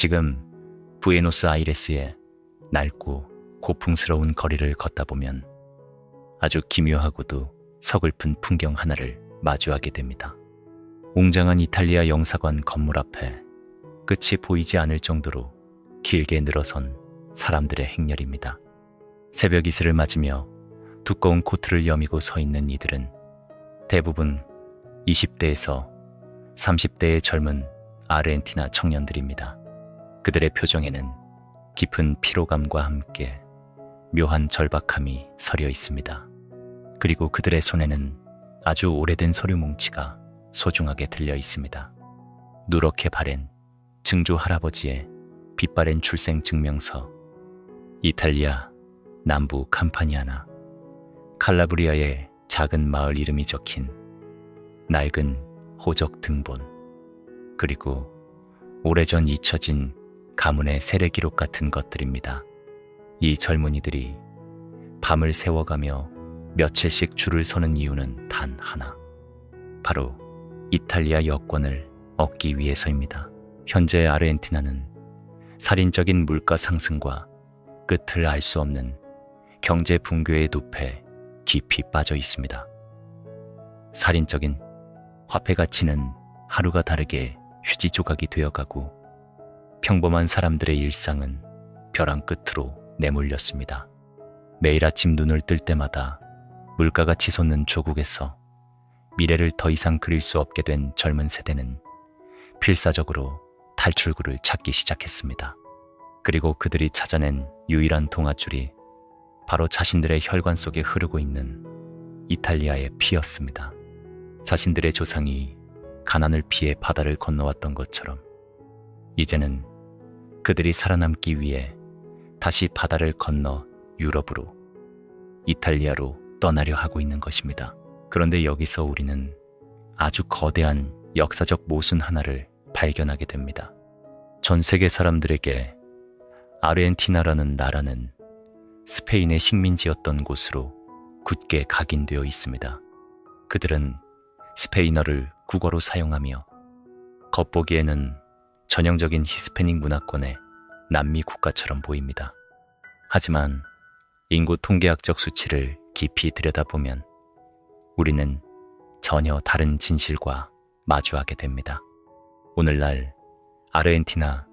지금 부에노스아이레스의 낡고 고풍스러운 거리를 걷다 보면 아주 기묘하고도 서글픈 풍경 하나를 마주하게 됩니다. 웅장한 이탈리아 영사관 건물 앞에 끝이 보이지 않을 정도로 길게 늘어선 사람들의 행렬입니다. 새벽 이슬을 맞으며 두꺼운 코트를 여미고 서 있는 이들은 대부분 20대에서 30대의 젊은 아르헨티나 청년들입니다. 그들의 표정에는 깊은 피로감과 함께 묘한 절박함이 서려 있습니다. 그리고 그들의 손에는 아주 오래된 서류 뭉치가 소중하게 들려 있습니다. 누렇게 바랜 증조 할아버지의 빛바랜 출생 증명서, 이탈리아 남부 캄파니아나 칼라브리아의 작은 마을 이름이 적힌 낡은 호적 등본, 그리고 오래전 잊혀진 가문의 세례 기록 같은 것들입니다. 이 젊은이들이 밤을 새워가며 며칠씩 줄을 서는 이유는 단 하나, 바로 이탈리아 여권을 얻기 위해서입니다. 현재 아르헨티나는 살인적인 물가 상승과 끝을 알 수 없는 경제 붕괴의 늪에 깊이 빠져 있습니다. 살인적인 화폐 가치는 하루가 다르게 휴지 조각이 되어가고 평범한 사람들의 일상은 벼랑 끝으로 내몰렸습니다. 매일 아침 눈을 뜰 때마다 물가가 치솟는 조국에서 미래를 더 이상 그릴 수 없게 된 젊은 세대는 필사적으로 탈출구를 찾기 시작했습니다. 그리고 그들이 찾아낸 유일한 동아줄이 바로 자신들의 혈관 속에 흐르고 있는 이탈리아의 피였습니다. 자신들의 조상이 가난을 피해 바다를 건너왔던 것처럼 이제는 그들이 살아남기 위해 다시 바다를 건너 유럽으로, 이탈리아로 떠나려 하고 있는 것입니다. 그런데 여기서 우리는 아주 거대한 역사적 모순 하나를 발견하게 됩니다. 전 세계 사람들에게 아르헨티나라는 나라는 스페인의 식민지였던 곳으로 굳게 각인되어 있습니다. 그들은 스페인어를 국어로 사용하며 겉보기에는 전형적인 히스패닉 문화권의 남미 국가처럼 보입니다. 하지만 인구 통계학적 수치를 깊이 들여다보면 우리는 전혀 다른 진실과 마주하게 됩니다. 오늘날 아르헨티나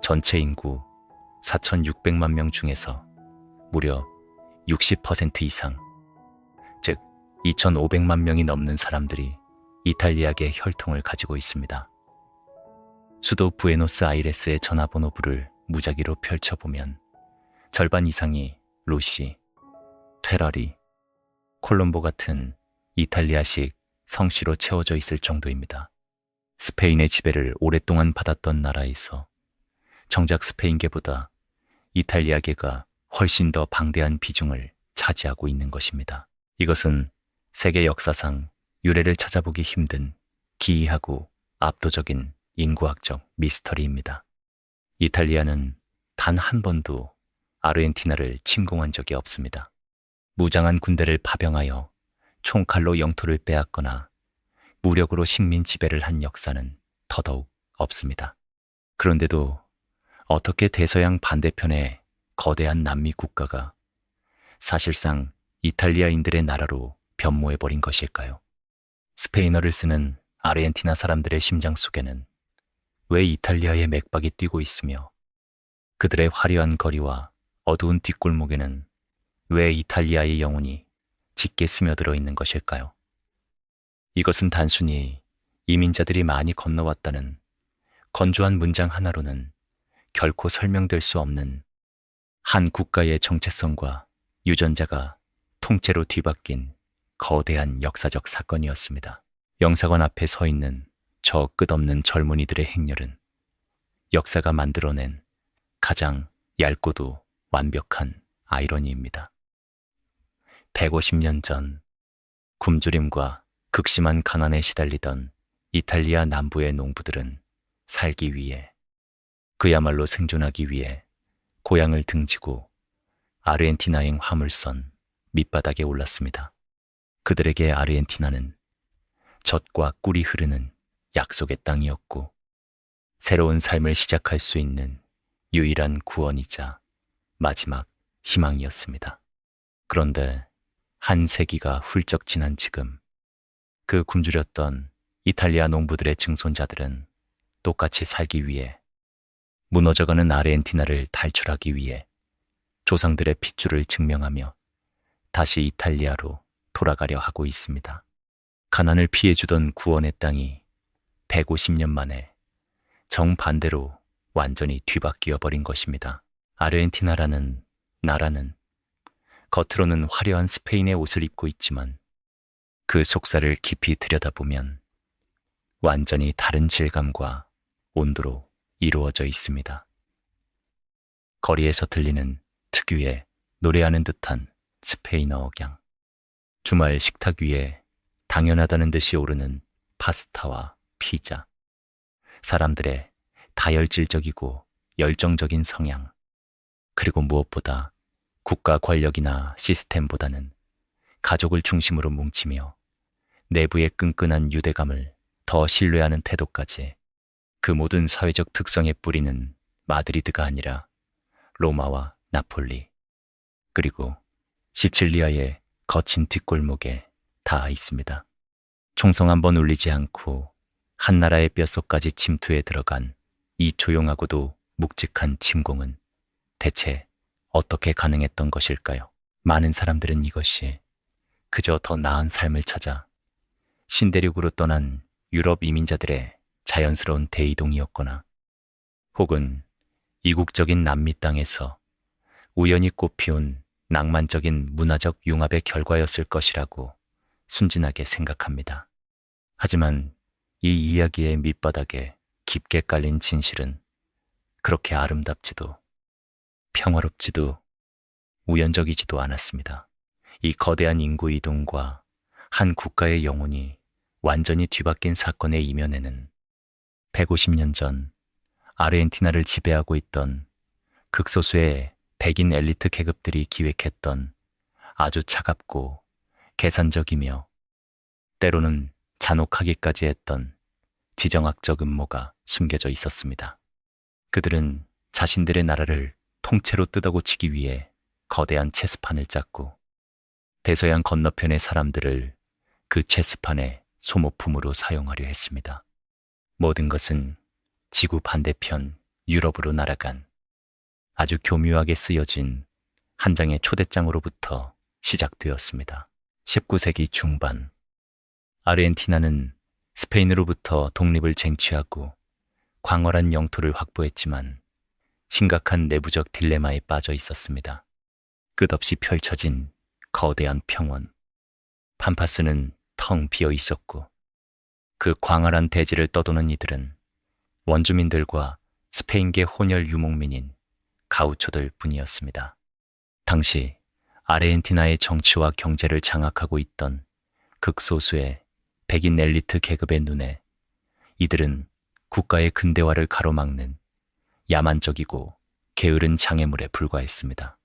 전체 인구 4,600만 명 중에서 무려 60% 이상, 즉 2,500만 명이 넘는 사람들이 이탈리아계 혈통을 가지고 있습니다. 수도 부에노스아이레스의 전화번호부를 무작위로 펼쳐보면 절반 이상이 루시, 페라리, 콜롬보 같은 이탈리아식 성씨로 채워져 있을 정도입니다. 스페인의 지배를 오랫동안 받았던 나라에서 정작 스페인계보다 이탈리아계가 훨씬 더 방대한 비중을 차지하고 있는 것입니다. 이것은 세계 역사상 유래를 찾아보기 힘든 기이하고 압도적인 인구학적 미스터리입니다. 이탈리아는 단 한 번도 아르헨티나를 침공한 적이 없습니다. 무장한 군대를 파병하여 총칼로 영토를 빼앗거나 무력으로 식민 지배를 한 역사는 더더욱 없습니다. 그런데도 어떻게 대서양 반대편의 거대한 남미 국가가 사실상 이탈리아인들의 나라로 변모해버린 것일까요? 스페인어를 쓰는 아르헨티나 사람들의 심장 속에는 왜 이탈리아의 맥박이 뛰고 있으며 그들의 화려한 거리와 어두운 뒷골목에는 왜 이탈리아의 영혼이 짙게 스며들어 있는 것일까요? 이것은 단순히 이민자들이 많이 건너왔다는 건조한 문장 하나로는 결코 설명될 수 없는 한 국가의 정체성과 유전자가 통째로 뒤바뀐 거대한 역사적 사건이었습니다. 영사관 앞에 서 있는 저 끝없는 젊은이들의 행렬은 역사가 만들어낸 가장 얇고도 완벽한 아이러니입니다. 150년 전 굶주림과 극심한 가난에 시달리던 이탈리아 남부의 농부들은 살기 위해, 그야말로 생존하기 위해 고향을 등지고 아르헨티나행 화물선 밑바닥에 올랐습니다. 그들에게 아르헨티나는 젖과 꿀이 흐르는 약속의 땅이었고 새로운 삶을 시작할 수 있는 유일한 구원이자 마지막 희망이었습니다. 그런데 한 세기가 훌쩍 지난 지금 그 굶주렸던 이탈리아 농부들의 증손자들은 똑같이 살기 위해 무너져가는 아르헨티나를 탈출하기 위해 조상들의 핏줄을 증명하며 다시 이탈리아로 돌아가려 하고 있습니다. 가난을 피해주던 구원의 땅이 150년 만에 정반대로 완전히 뒤바뀌어 버린 것입니다. 아르헨티나라는 나라는 겉으로는 화려한 스페인의 옷을 입고 있지만 그 속살을 깊이 들여다보면 완전히 다른 질감과 온도로 이루어져 있습니다. 거리에서 들리는 특유의 노래하는 듯한 스페인어 억양, 주말 식탁 위에 당연하다는 듯이 오르는 파스타와 피자, 사람들의 다혈질적이고 열정적인 성향, 그리고 무엇보다 국가 권력이나 시스템보다는 가족을 중심으로 뭉치며 내부의 끈끈한 유대감을 더 신뢰하는 태도까지, 그 모든 사회적 특성의 뿌리는 마드리드가 아니라 로마와 나폴리, 그리고 시칠리아의 거친 뒷골목에 닿아 있습니다. 총성 한 번 울리지 않고 한 나라의 뼛속까지 침투해 들어간 이 조용하고도 묵직한 침공은 대체 어떻게 가능했던 것일까요? 많은 사람들은 이것이 그저 더 나은 삶을 찾아 신대륙으로 떠난 유럽 이민자들의 자연스러운 대이동이었거나, 혹은 이국적인 남미 땅에서 우연히 꽃피운 낭만적인 문화적 융합의 결과였을 것이라고 순진하게 생각합니다. 하지만 이 이야기의 밑바닥에 깊게 깔린 진실은 그렇게 아름답지도 평화롭지도 우연적이지도 않았습니다. 이 거대한 인구 이동과 한 국가의 영혼이 완전히 뒤바뀐 사건의 이면에는 150년 전 아르헨티나를 지배하고 있던 극소수의 백인 엘리트 계급들이 기획했던 아주 차갑고 계산적이며 때로는 잔혹하기까지 했던 지정학적 음모가 숨겨져 있었습니다. 그들은 자신들의 나라를 통째로 뜯어고치기 위해 거대한 체스판을 짰고, 대서양 건너편의 사람들을 그 체스판의 소모품으로 사용하려 했습니다. 모든 것은 지구 반대편 유럽으로 날아간 아주 교묘하게 쓰여진 한 장의 초대장으로부터 시작되었습니다. 19세기 중반, 아르헨티나는 스페인으로부터 독립을 쟁취하고 광활한 영토를 확보했지만 심각한 내부적 딜레마에 빠져 있었습니다. 끝없이 펼쳐진 거대한 평원, 팜파스는 텅 비어 있었고, 그 광활한 대지를 떠도는 이들은 원주민들과 스페인계 혼혈 유목민인 가우초들 뿐이었습니다. 당시 아르헨티나의 정치와 경제를 장악하고 있던 극소수의 백인 엘리트 계급의 눈에 이들은 국가의 근대화를 가로막는 야만적이고 게으른 장애물에 불과했습니다.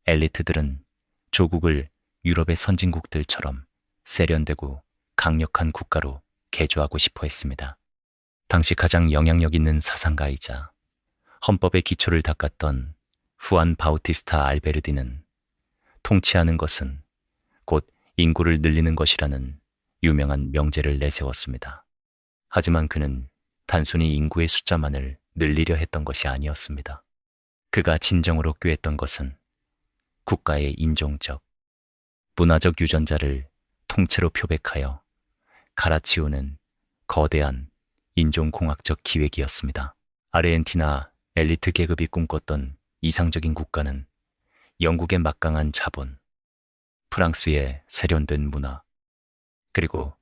엘리트들은 조국을 유럽의 선진국들처럼 세련되고 강력한 국가로 개조하고 싶어 했습니다. 당시 가장 영향력 있는 사상가이자 헌법의 기초를 닦았던 후안 바우티스타 알베르디는 통치하는 것은 곧 인구를 늘리는 것이라는 유명한 명제를 내세웠습니다. 하지만 그는 단순히 인구의 숫자만을 늘리려 했던 것이 아니었습니다. 그가 진정으로 꾀했던 것은 국가의 인종적, 문화적 유전자를 통째로 표백하여 갈아치우는 거대한 인종공학적 기획이었습니다. 아르헨티나 엘리트 계급이 꿈꿨던 이상적인 국가는 영국의 막강한 자본, 프랑스의 세련된 문화, 그리고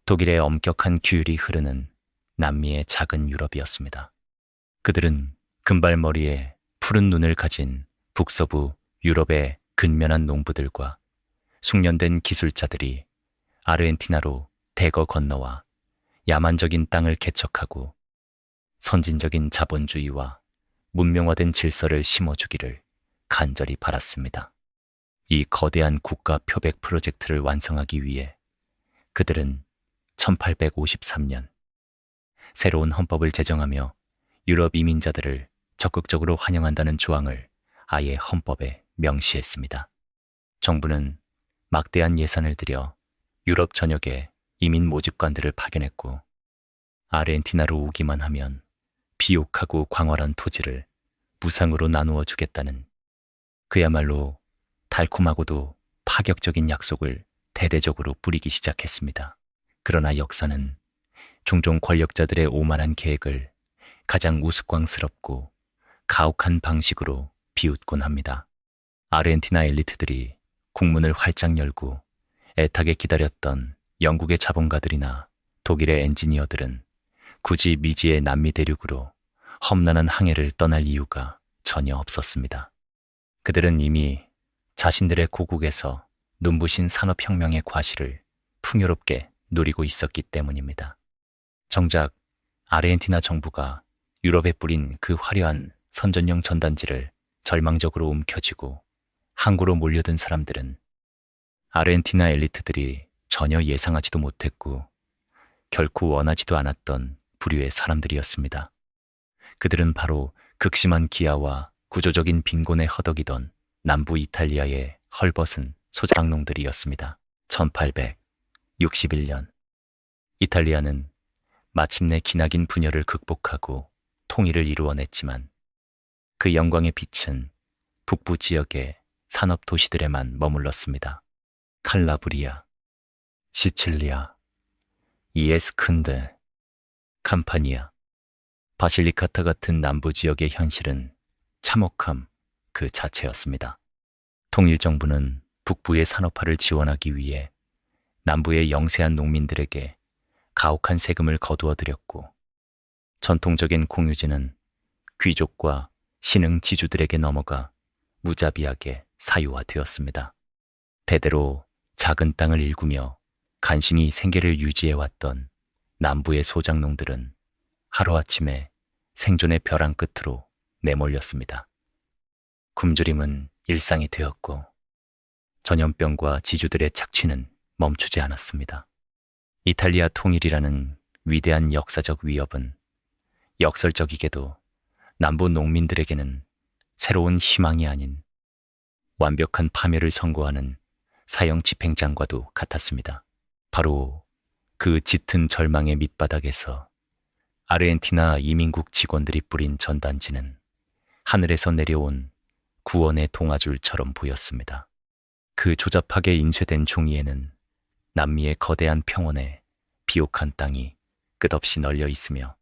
독일의 엄격한 규율이 흐르는 남미의 작은 유럽이었습니다. 그들은 금발머리에 푸른 눈을 가진 북서부 유럽의 근면한 농부들과 숙련된 기술자들이 아르헨티나로 대거 건너와 야만적인 땅을 개척하고 선진적인 자본주의와 문명화된 질서를 심어주기를 간절히 바랐습니다. 이 거대한 국가 표백 프로젝트를 완성하기 위해 그들은 1853년 새로운 헌법을 제정하며 유럽 이민자들을 적극적으로 환영한다는 조항을 아예 헌법에 명시했습니다. 정부는 막대한 예산을 들여 유럽 전역에 이민 모집관들을 파견했고, 아르헨티나로 오기만 하면 비옥하고 광활한 토지를 무상으로 나누어 주겠다는 그야말로 달콤하고도 파격적인 약속을 대대적으로 뿌리기 시작했습니다. 그러나 역사는 종종 권력자들의 오만한 계획을 가장 우스꽝스럽고 가혹한 방식으로 비웃곤 합니다. 아르헨티나 엘리트들이 국문을 활짝 열고 애타게 기다렸던 영국의 자본가들이나 독일의 엔지니어들은 굳이 미지의 남미 대륙으로 험난한 항해를 떠날 이유가 전혀 없었습니다. 그들은 이미 자신들의 고국에서 눈부신 산업혁명의 과실을 풍요롭게 누리고 있었기 때문입니다. 정작 아르헨티나 정부가 유럽에 뿌린 그 화려한 선전용 전단지를 절망적으로 움켜쥐고 항구로 몰려든 사람들은 아르헨티나 엘리트들이 전혀 예상하지도 못했고 결코 원하지도 않았던 부류의 사람들이었습니다. 그들은 바로 극심한 기아와 구조적인 빈곤에 허덕이던 남부 이탈리아의 헐벗은 소작농들이었습니다. 1861년 이탈리아는 마침내 기나긴 분열을 극복하고 통일을 이루어냈지만 그 영광의 빛은 북부 지역의 산업 도시들에만 머물렀습니다. 칼라브리아, 시칠리아, 이에스큰데, 감파니아, 바실리카타 같은 남부 지역의 현실은 참혹함 그 자체였습니다. 통일정부는 북부의 산업화를 지원하기 위해 남부의 영세한 농민들에게 가혹한 세금을 거두어들였고, 전통적인 공유지는 귀족과 신흥 지주들에게 넘어가 무자비하게 사유화되었습니다. 대대로 작은 땅을 일구며 간신히 생계를 유지해왔던 남부의 소작농들은 하루아침에 생존의 벼랑 끝으로 내몰렸습니다. 굶주림은 일상이 되었고 전염병과 지주들의 착취는 멈추지 않았습니다. 이탈리아 통일이라는 위대한 역사적 위협은 역설적이게도 남부 농민들에게는 새로운 희망이 아닌 완벽한 파멸을 선고하는 사형 집행장과도 같았습니다. 바로 그 짙은 절망의 밑바닥에서 아르헨티나 이민국 직원들이 뿌린 전단지는 하늘에서 내려온 구원의 동아줄처럼 보였습니다. 그 조잡하게 인쇄된 종이에는 남미의 거대한 평원에 비옥한 땅이 끝없이 널려 있으며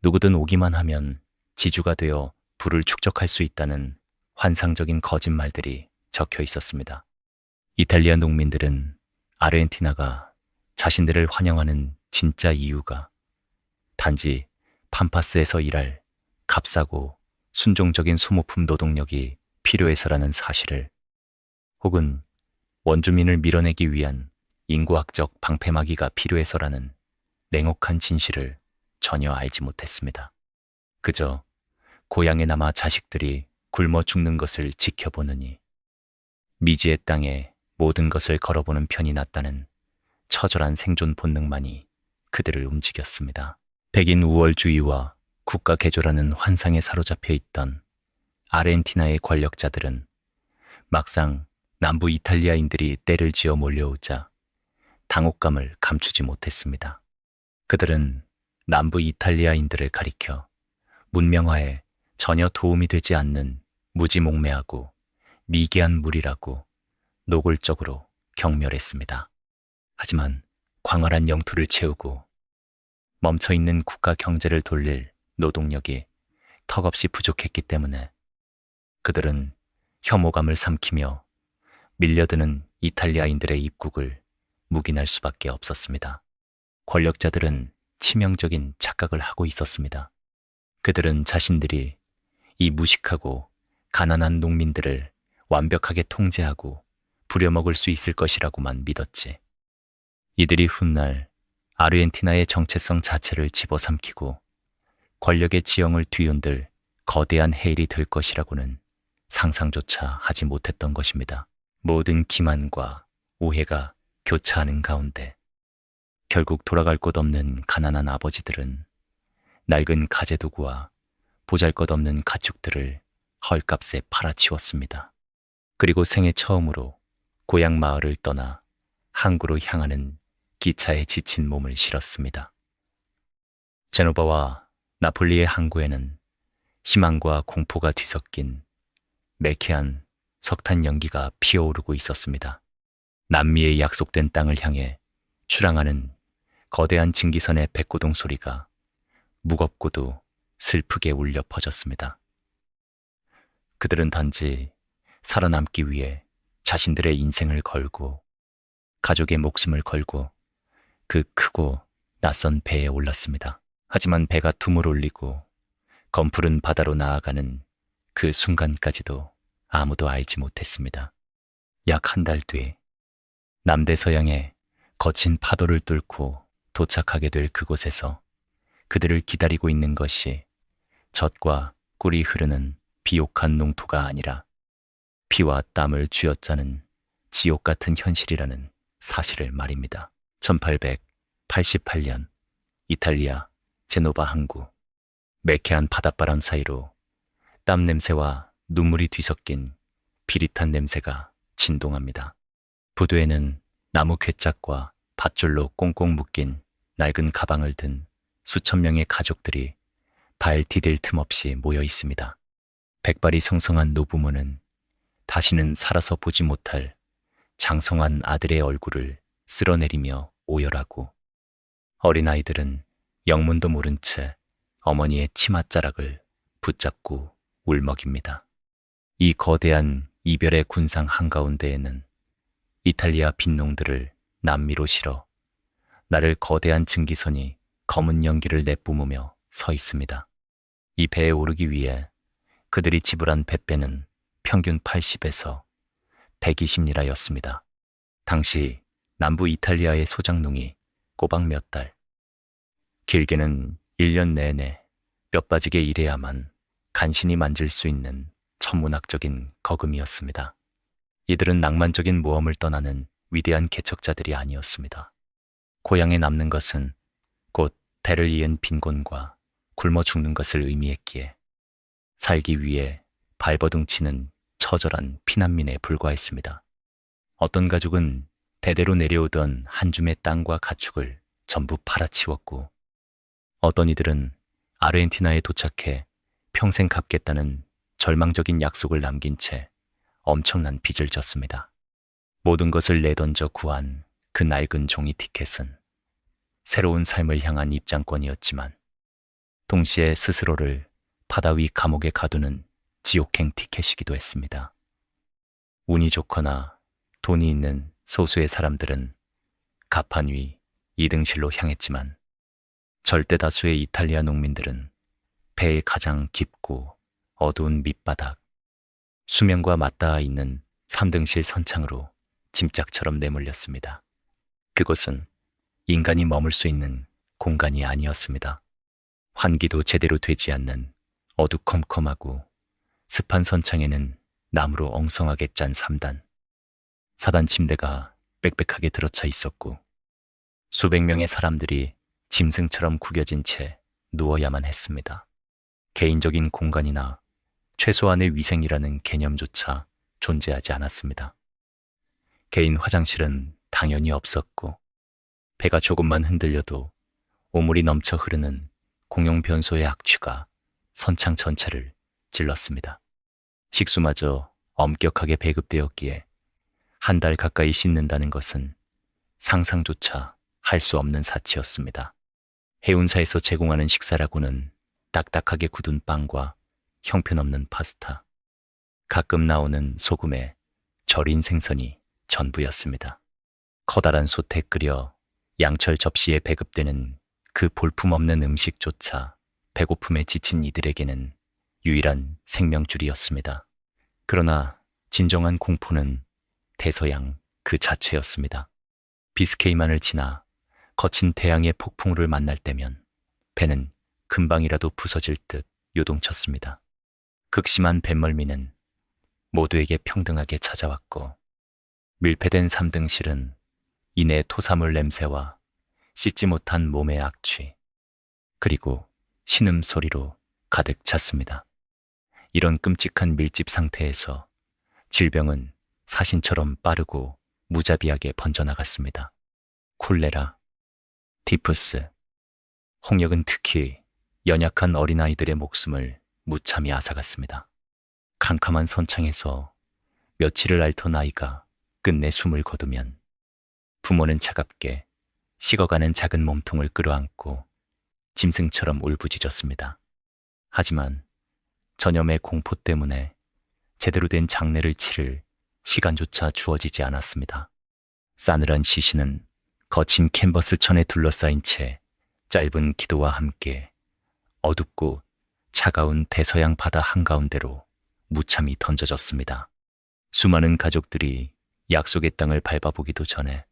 누구든 오기만 하면 지주가 되어 부를 축적할 수 있다는 환상적인 거짓말들이 적혀 있었습니다. 이탈리아 농민들은 아르헨티나가 자신들을 환영하는 진짜 이유가 단지 팜파스에서 일할 값싸고 순종적인 소모품 노동력이 필요해서라는 사실을, 혹은 원주민을 밀어내기 위한 인구학적 방패막이가 필요해서라는 냉혹한 진실을 전혀 알지 못했습니다. 그저 고향에 남아 자식들이 굶어 죽는 것을 지켜보느니 미지의 땅에 모든 것을 걸어보는 편이 낫다는 처절한 생존 본능만이 그들을 움직였습니다. 백인 우월주의와 국가 개조라는 환상에 사로잡혀 있던 아르헨티나의 권력자들은 막상 남부 이탈리아인들이 때를 지어 몰려오자 당혹감을 감추지 못했습니다. 그들은 남부 이탈리아인들을 가리켜 문명화에 전혀 도움이 되지 않는 무지몽매하고 미개한 무리라고 노골적으로 경멸했습니다. 하지만 광활한 영토를 채우고 멈춰있는 국가 경제를 돌릴 노동력이 턱없이 부족했기 때문에 그들은 혐오감을 삼키며 밀려드는 이탈리아인들의 입국을 묵인할 수밖에 없었습니다. 권력자들은 치명적인 착각을 하고 있었습니다. 그들은 자신들이 이 무식하고 가난한 농민들을 완벽하게 통제하고 부려먹을 수 있을 것이라고만 믿었지. 이들이 훗날 아르헨티나의 정체성 자체를 집어삼키고 권력의 지형을 뒤흔들 거대한 해일이 될 것이라고는 상상조차 하지 못했던 것입니다. 모든 기만과 오해가 교차하는 가운데 결국 돌아갈 곳 없는 가난한 아버지들은 낡은 가재도구와 보잘것없는 가축들을 헐값에 팔아치웠습니다. 그리고 생애 처음으로 고향 마을을 떠나 항구로 향하는 기차에 지친 몸을 실었습니다. 제노바와 나폴리의 항구에는 희망과 공포가 뒤섞인 매캐한 석탄 연기가 피어오르고 있었습니다. 남미의 약속된 땅을 향해 출항하는 거대한 증기선의 백고동 소리가 무겁고도 슬프게 울려 퍼졌습니다. 그들은 단지 살아남기 위해 자신들의 인생을 걸고 가족의 목숨을 걸고 그 크고 낯선 배에 올랐습니다. 하지만 배가 tum을 올리고 검푸른 바다로 나아가는 그 순간까지도 아무도 알지 못했습니다. 약 한 달 뒤 남대서양의 거친 파도를 뚫고 도착하게 될 그곳에서 그들을 기다리고 있는 것이 젖과 꿀이 흐르는 비옥한 농토가 아니라 피와 땀을 쥐어짜는 지옥 같은 현실이라는 사실을 말입니다. 1888년 이탈리아 제노바 항구. 매캐한 바닷바람 사이로 땀 냄새와 눈물이 뒤섞인 비릿한 냄새가 진동합니다. 부두에는 나무 괴짝과 밧줄로 꽁꽁 묶인 낡은 가방을 든 수천 명의 가족들이 발 디딜 틈 없이 모여 있습니다. 백발이 성성한 노부모는 다시는 살아서 보지 못할 장성한 아들의 얼굴을 쓸어내리며 오열하고, 어린아이들은 영문도 모른 채 어머니의 치맛자락을 붙잡고 울먹입니다. 이 거대한 이별의 군상 한가운데에는 이탈리아 빈농들을 남미로 실어 나를 거대한 증기선이 검은 연기를 내뿜으며 서 있습니다. 이 배에 오르기 위해 그들이 지불한 뱃배는 평균 80에서 120리라였습니다. 당시 남부 이탈리아의 소작농이 꼬박 몇 달, 길게는 1년 내내 뼈 빠지게 일해야만 간신히 만질 수 있는 천문학적인 거금이었습니다. 이들은 낭만적인 모험을 떠나는 위대한 개척자들이 아니었습니다. 고향에 남는 것은 곧 대를 이은 빈곤과 굶어 죽는 것을 의미했기에 살기 위해 발버둥치는 처절한 피난민에 불과했습니다. 어떤 가족은 대대로 내려오던 한 줌의 땅과 가축을 전부 팔아치웠고, 어떤 이들은 아르헨티나에 도착해 평생 갚겠다는 절망적인 약속을 남긴 채 엄청난 빚을 졌습니다. 모든 것을 내던져 구한 그 낡은 종이 티켓은 새로운 삶을 향한 입장권이었지만 동시에 스스로를 바다 위 감옥에 가두는 지옥행 티켓이기도 했습니다. 운이 좋거나 돈이 있는 소수의 사람들은 갑판 위 이등실로 향했지만 절대 다수의 이탈리아 농민들은 배의 가장 깊고 어두운 밑바닥, 수면과 맞닿아 있는 3등실 선창으로 짐짝처럼 내몰렸습니다. 그곳은 인간이 머물 수 있는 공간이 아니었습니다. 환기도 제대로 되지 않는 어두컴컴하고 습한 선창에는 나무로 엉성하게 짠 3단, 4단 침대가 빽빽하게 들어차 있었고, 수백 명의 사람들이 짐승처럼 구겨진 채 누워야만 했습니다. 개인적인 공간이나 최소한의 위생이라는 개념조차 존재하지 않았습니다. 개인 화장실은 당연히 없었고, 배가 조금만 흔들려도 오물이 넘쳐 흐르는 공용 변소의 악취가 선창 전체를 질렀습니다. 식수마저 엄격하게 배급되었기에 한 달 가까이 씻는다는 것은 상상조차 할 수 없는 사치였습니다. 해운사에서 제공하는 식사라고는 딱딱하게 굳은 빵과 형편없는 파스타, 가끔 나오는 소금에 절인 생선이 전부였습니다. 커다란 솥에 끓여 양철 접시에 배급되는 그 볼품없는 음식조차 배고픔에 지친 이들에게는 유일한 생명줄이었습니다. 그러나 진정한 공포는 대서양 그 자체였습니다. 비스케이만을 지나 거친 태양의 폭풍우를 만날 때면 배는 금방이라도 부서질 듯 요동쳤습니다. 극심한 뱃멀미는 모두에게 평등하게 찾아왔고, 밀폐된 3등실은 이내 토사물 냄새와 씻지 못한 몸의 악취, 그리고 신음소리로 가득 찼습니다. 이런 끔찍한 밀집 상태에서 질병은 사신처럼 빠르고 무자비하게 번져나갔습니다. 콜레라, 티푸스, 홍역은 특히 연약한 어린아이들의 목숨을 무참히 앗아갔습니다. 캄캄한 선창에서 며칠을 앓던 아이가 끝내 숨을 거두면 부모는 차갑게 식어가는 작은 몸통을 끌어안고 짐승처럼 울부짖었습니다. 하지만 전염의 공포 때문에 제대로 된 장례를 치를 시간조차 주어지지 않았습니다. 싸늘한 시신은 거친 캔버스 천에 둘러싸인 채 짧은 기도와 함께 어둡고 차가운 대서양 바다 한가운데로 무참히 던져졌습니다. 수많은 가족들이 약속의 땅을 밟아보기도 전에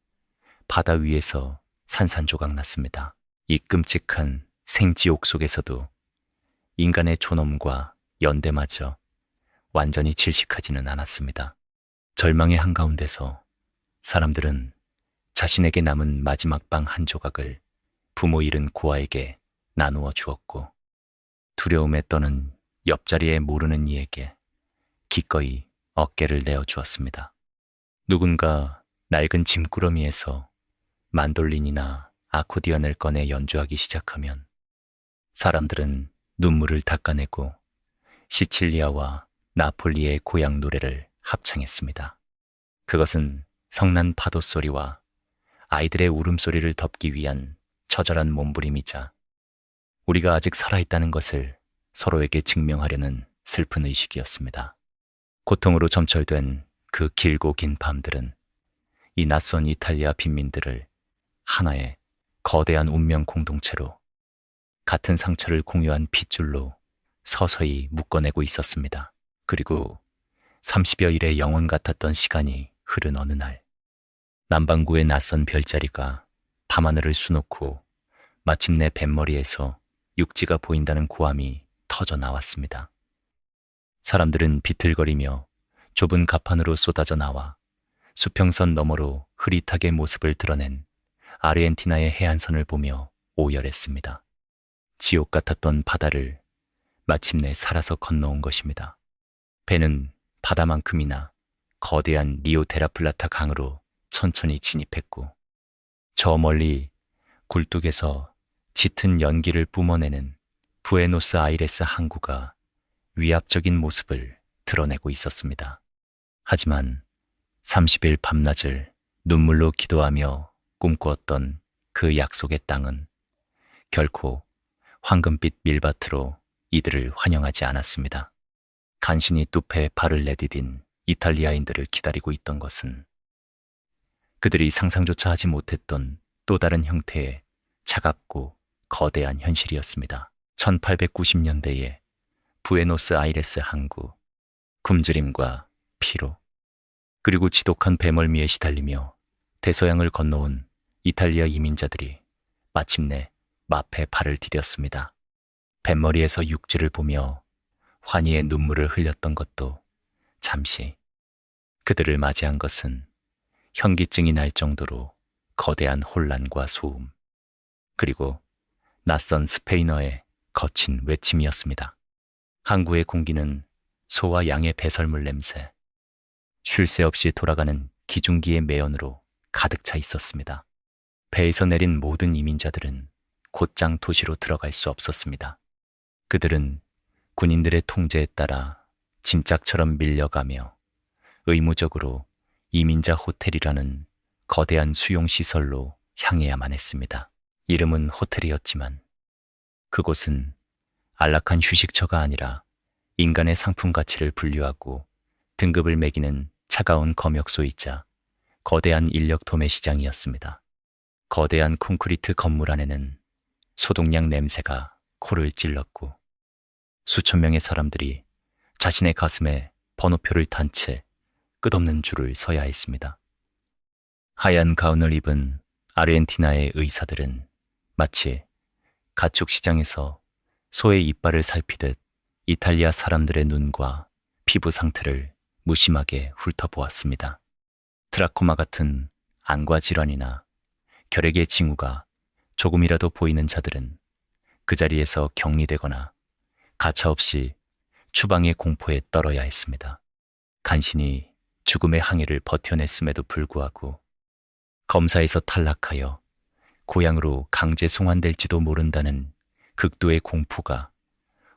바다 위에서 산산조각 났습니다. 이 끔찍한 생지옥 속에서도 인간의 존엄과 연대마저 완전히 질식하지는 않았습니다. 절망의 한가운데서 사람들은 자신에게 남은 마지막 빵 한 조각을 부모 잃은 고아에게 나누어 주었고, 두려움에 떠는 옆자리에 모르는 이에게 기꺼이 어깨를 내어 주었습니다. 누군가 낡은 짐꾸러미에서 만돌린이나 아코디언을 꺼내 연주하기 시작하면 사람들은 눈물을 닦아내고 시칠리아와 나폴리의 고향 노래를 합창했습니다. 그것은 성난 파도 소리와 아이들의 울음소리를 덮기 위한 처절한 몸부림이자 우리가 아직 살아있다는 것을 서로에게 증명하려는 슬픈 의식이었습니다. 고통으로 점철된 그 길고 긴 밤들은 이 낯선 이탈리아 빈민들을 하나의 거대한 운명 공동체로 같은 상처를 공유한 핏줄로 서서히 묶어내고 있었습니다. 그리고 30여 일의 영원 같았던 시간이 흐른 어느 날, 남반구의 낯선 별자리가 밤하늘을 수놓고 마침내 뱃머리에서 육지가 보인다는 고함이 터져 나왔습니다. 사람들은 비틀거리며 좁은 갑판으로 쏟아져 나와 수평선 너머로 흐릿하게 모습을 드러낸 아르헨티나의 해안선을 보며 오열했습니다. 지옥 같았던 바다를 마침내 살아서 건너온 것입니다. 배는 바다만큼이나 거대한 리오 데라플라타 강으로 천천히 진입했고, 저 멀리 굴뚝에서 짙은 연기를 뿜어내는 부에노스아이레스 항구가 위압적인 모습을 드러내고 있었습니다. 하지만 30일 밤낮을 눈물로 기도하며 꿈꾸었던 그 약속의 땅은 결코 황금빛 밀밭으로 이들을 환영하지 않았습니다. 간신히 뚝배에 발을 내디딘 이탈리아인들을 기다리고 있던 것은 그들이 상상조차 하지 못했던 또 다른 형태의 차갑고 거대한 현실이었습니다. 1890년대에 부에노스아이레스 항구, 굶주림과 피로, 그리고 지독한 배멀미에 시달리며 대서양을 건너온 이탈리아 이민자들이 마침내 마패 발을 디뎠습니다. 뱃머리에서 육지를 보며 환희의 눈물을 흘렸던 것도 잠시, 그들을 맞이한 것은 현기증이 날 정도로 거대한 혼란과 소음, 그리고 낯선 스페인어의 거친 외침이었습니다. 항구의 공기는 소와 양의 배설물 냄새, 쉴 새 없이 돌아가는 기중기의 매연으로 가득 차 있었습니다. 배에서 내린 모든 이민자들은 곧장 도시로 들어갈 수 없었습니다. 그들은 군인들의 통제에 따라 짐짝처럼 밀려가며 의무적으로 이민자 호텔이라는 거대한 수용시설로 향해야만 했습니다. 이름은 호텔이었지만 그곳은 안락한 휴식처가 아니라 인간의 상품 가치를 분류하고 등급을 매기는 차가운 검역소이자 거대한 인력 도매 시장이었습니다. 거대한 콘크리트 건물 안에는 소독약 냄새가 코를 찔렀고 수천 명의 사람들이 자신의 가슴에 번호표를 탄 채 끝없는 줄을 서야 했습니다. 하얀 가운을 입은 아르헨티나의 의사들은 마치 가축 시장에서 소의 이빨을 살피듯 이탈리아 사람들의 눈과 피부 상태를 무심하게 훑어보았습니다. 트라코마 같은 안과 질환이나 결핵의 징후가 조금이라도 보이는 자들은 그 자리에서 격리되거나 가차없이 추방의 공포에 떨어야 했습니다. 간신히 죽음의 항해를 버텨냈음에도 불구하고 검사에서 탈락하여 고향으로 강제 송환될지도 모른다는 극도의 공포가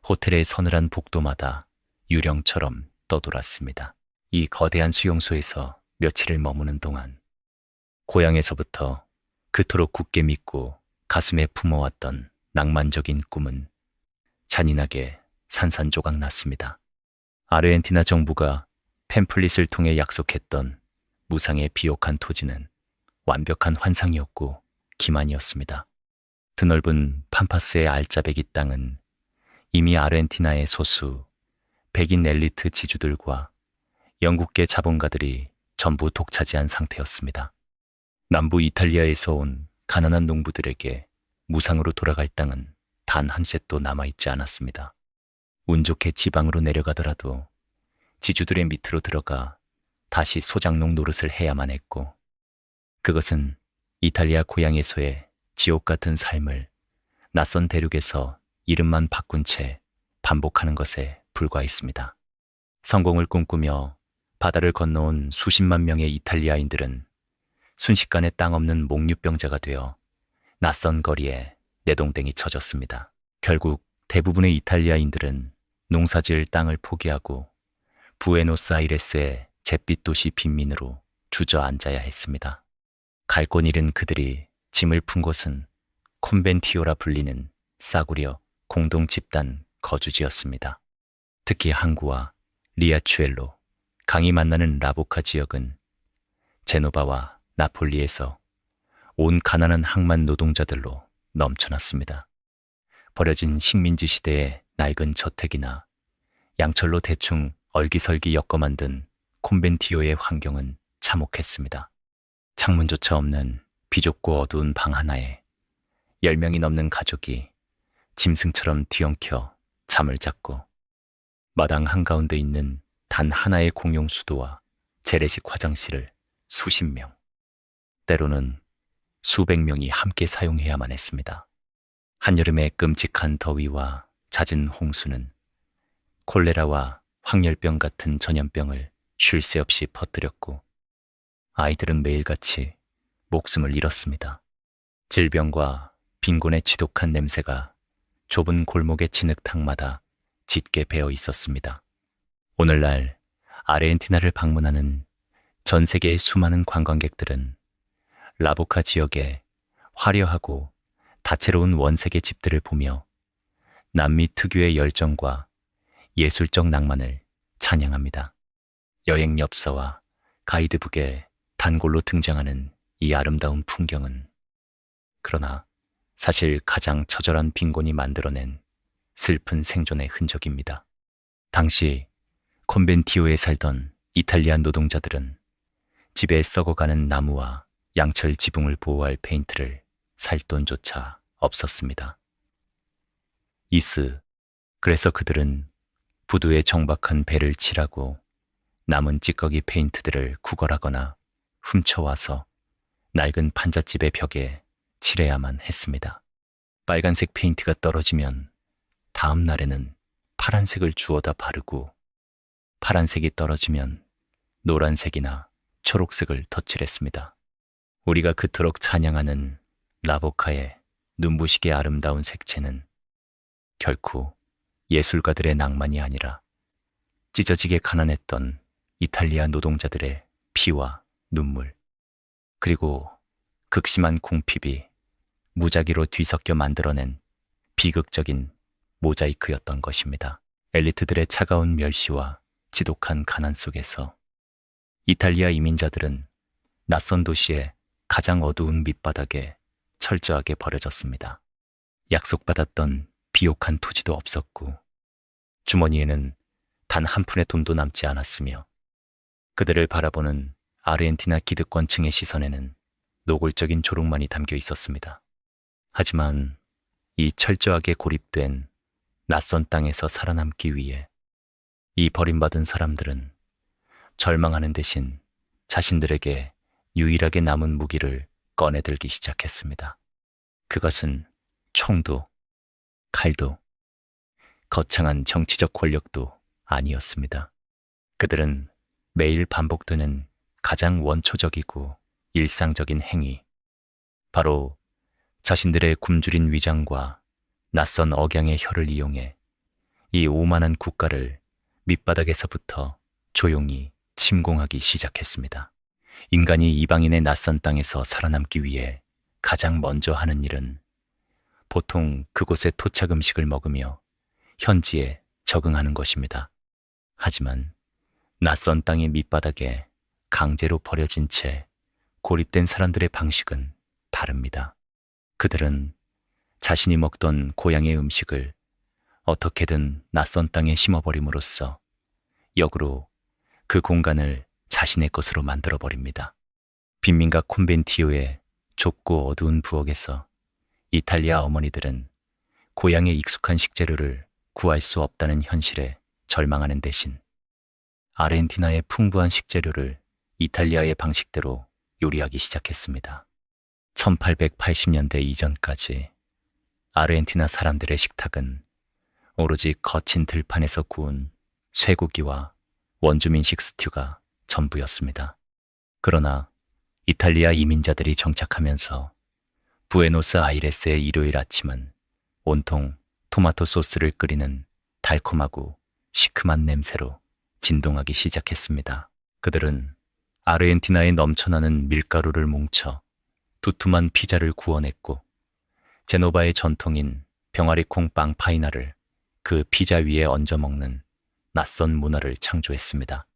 호텔의 서늘한 복도마다 유령처럼 떠돌았습니다. 이 거대한 수용소에서 며칠을 머무는 동안 고향에서부터 그토록 굳게 믿고 가슴에 품어왔던 낭만적인 꿈은 잔인하게 산산조각 났습니다. 아르헨티나 정부가 팸플릿을 통해 약속했던 무상의 비옥한 토지는 완벽한 환상이었고 기만이었습니다. 드넓은 팜파스의 알짜배기 땅은 이미 아르헨티나의 소수 백인 엘리트 지주들과 영국계 자본가들이 전부 독차지한 상태였습니다. 남부 이탈리아에서 온 가난한 농부들에게 무상으로 돌아갈 땅은 단 한 셋도 남아있지 않았습니다. 운 좋게 지방으로 내려가더라도 지주들의 밑으로 들어가 다시 소작농 노릇을 해야만 했고, 그것은 이탈리아 고향에서의 지옥 같은 삶을 낯선 대륙에서 이름만 바꾼 채 반복하는 것에 불과했습니다. 성공을 꿈꾸며 바다를 건너온 수십만 명의 이탈리아인들은 순식간에 땅 없는 몽유병자가 되어 낯선 거리에 내동댕이 쳐졌습니다. 결국 대부분의 이탈리아인들은 농사지을 땅을 포기하고 부에노스아이레스의 잿빛 도시 빈민으로 주저앉아야 했습니다. 갈 곳 잃은 그들이 짐을 푼 곳은 콘벤티오라 불리는 싸구려 공동 집단 거주지였습니다. 특히 항구와 리아추엘로, 강이 만나는 라보카 지역은 제노바와 나폴리에서 온 가난한 항만 노동자들로 넘쳐났습니다. 버려진 식민지 시대의 낡은 저택이나 양철로 대충 얼기설기 엮어 만든 콘벤티오의 환경은 참혹했습니다. 창문조차 없는 비좁고 어두운 방 하나에 10명이 넘는 가족이 짐승처럼 뒤엉켜 잠을 잤고, 마당 한가운데 있는 단 하나의 공용 수도와 재래식 화장실을 수십 명, 때로는 수백 명이 함께 사용해야만 했습니다. 한여름의 끔찍한 더위와 잦은 홍수는 콜레라와 황열병 같은 전염병을 쉴 새 없이 퍼뜨렸고, 아이들은 매일같이 목숨을 잃었습니다. 질병과 빈곤의 지독한 냄새가 좁은 골목의 진흙탕마다 짙게 배어 있었습니다. 오늘날 아르헨티나를 방문하는 전 세계의 수많은 관광객들은 라보카 지역의 화려하고 다채로운 원색의 집들을 보며 남미 특유의 열정과 예술적 낭만을 찬양합니다. 여행 엽서와 가이드북에 단골로 등장하는 이 아름다운 풍경은 그러나 사실 가장 처절한 빈곤이 만들어낸 슬픈 생존의 흔적입니다. 당시 콘벤티오에 살던 이탈리아 노동자들은 집에 썩어가는 나무와 양철 지붕을 보호할 페인트를 살 돈조차 없었습니다. 그래서 그들은 부두에 정박한 배를 칠하고 남은 찌꺼기 페인트들을 구걸하거나 훔쳐와서 낡은 판잣집의 벽에 칠해야만 했습니다. 빨간색 페인트가 떨어지면 다음 날에는 파란색을 주워다 바르고, 파란색이 떨어지면 노란색이나 초록색을 덧칠했습니다. 우리가 그토록 찬양하는 라보카의 눈부시게 아름다운 색채는 결코 예술가들의 낭만이 아니라 찢어지게 가난했던 이탈리아 노동자들의 피와 눈물, 그리고 극심한 궁핍이 무작위로 뒤섞여 만들어낸 비극적인 모자이크였던 것입니다. 엘리트들의 차가운 멸시와 지독한 가난 속에서 이탈리아 이민자들은 낯선 도시의 가장 어두운 밑바닥에 철저하게 버려졌습니다. 약속받았던 비옥한 토지도 없었고, 주머니에는 단 한 푼의 돈도 남지 않았으며, 그들을 바라보는 아르헨티나 기득권층의 시선에는 노골적인 조롱만이 담겨 있었습니다. 하지만 이 철저하게 고립된 낯선 땅에서 살아남기 위해 이 버림받은 사람들은 절망하는 대신 자신들에게 유일하게 남은 무기를 꺼내들기 시작했습니다. 그것은 총도 칼도 거창한 정치적 권력도 아니었습니다. 그들은 매일 반복되는 가장 원초적이고 일상적인 행위, 바로 자신들의 굶주린 위장과 낯선 억양의 혀를 이용해 이 오만한 국가를 밑바닥에서부터 조용히 침공하기 시작했습니다. 인간이 이방인의 낯선 땅에서 살아남기 위해 가장 먼저 하는 일은 보통 그곳의 토착 음식을 먹으며 현지에 적응하는 것입니다. 하지만 낯선 땅의 밑바닥에 강제로 버려진 채 고립된 사람들의 방식은 다릅니다. 그들은 자신이 먹던 고향의 음식을 어떻게든 낯선 땅에 심어버림으로써 역으로 그 공간을 자신의 것으로 만들어버립니다. 빈민가 콘벤티오의 좁고 어두운 부엌에서 이탈리아 어머니들은 고향의 익숙한 식재료를 구할 수 없다는 현실에 절망하는 대신 아르헨티나의 풍부한 식재료를 이탈리아의 방식대로 요리하기 시작했습니다. 1880년대 이전까지 아르헨티나 사람들의 식탁은 오로지 거친 들판에서 구운 쇠고기와 원주민식 스튜가 전부였습니다. 그러나 이탈리아 이민자들이 정착하면서 부에노스아이레스의 일요일 아침은 온통 토마토 소스를 끓이는 달콤하고 시큼한 냄새로 진동하기 시작했습니다. 그들은 아르헨티나에 넘쳐나는 밀가루를 뭉쳐 두툼한 피자를 구워냈고 제노바의 전통인 병아리콩 빵 파이나를 그 피자 위에 얹어 먹는 낯선 문화를 창조했습니다.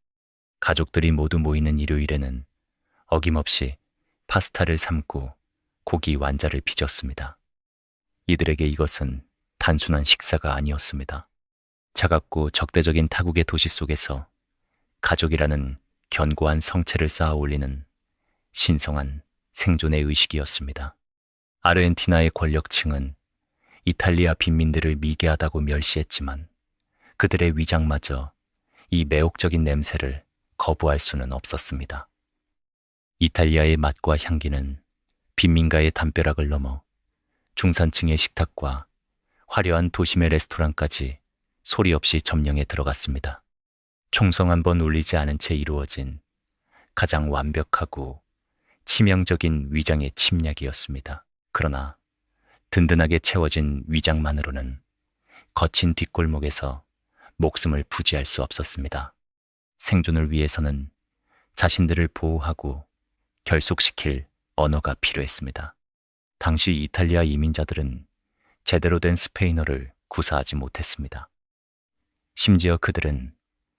가족들이 모두 모이는 일요일에는 어김없이 파스타를 삶고 고기 완자를 빚었습니다. 이들에게 이것은 단순한 식사가 아니었습니다. 차갑고 적대적인 타국의 도시 속에서 가족이라는 견고한 성체를 쌓아 올리는 신성한 생존의 의식이었습니다. 아르헨티나의 권력층은 이탈리아 빈민들을 미개하다고 멸시했지만 그들의 위장마저 이 매혹적인 냄새를 거부할 수는 없었습니다. 이탈리아의 맛과 향기는 빈민가의 담벼락을 넘어 중산층의 식탁과 화려한 도심의 레스토랑까지 소리 없이 점령해 들어갔습니다. 총성 한 번 울리지 않은 채 이루어진 가장 완벽하고 치명적인 위장의 침략이었습니다. 그러나 든든하게 채워진 위장만으로는 거친 뒷골목에서 목숨을 부지할 수 없었습니다. 생존을 위해서는 자신들을 보호하고 결속시킬 언어가 필요했습니다. 당시 이탈리아 이민자들은 제대로 된 스페인어를 구사하지 못했습니다. 심지어 그들은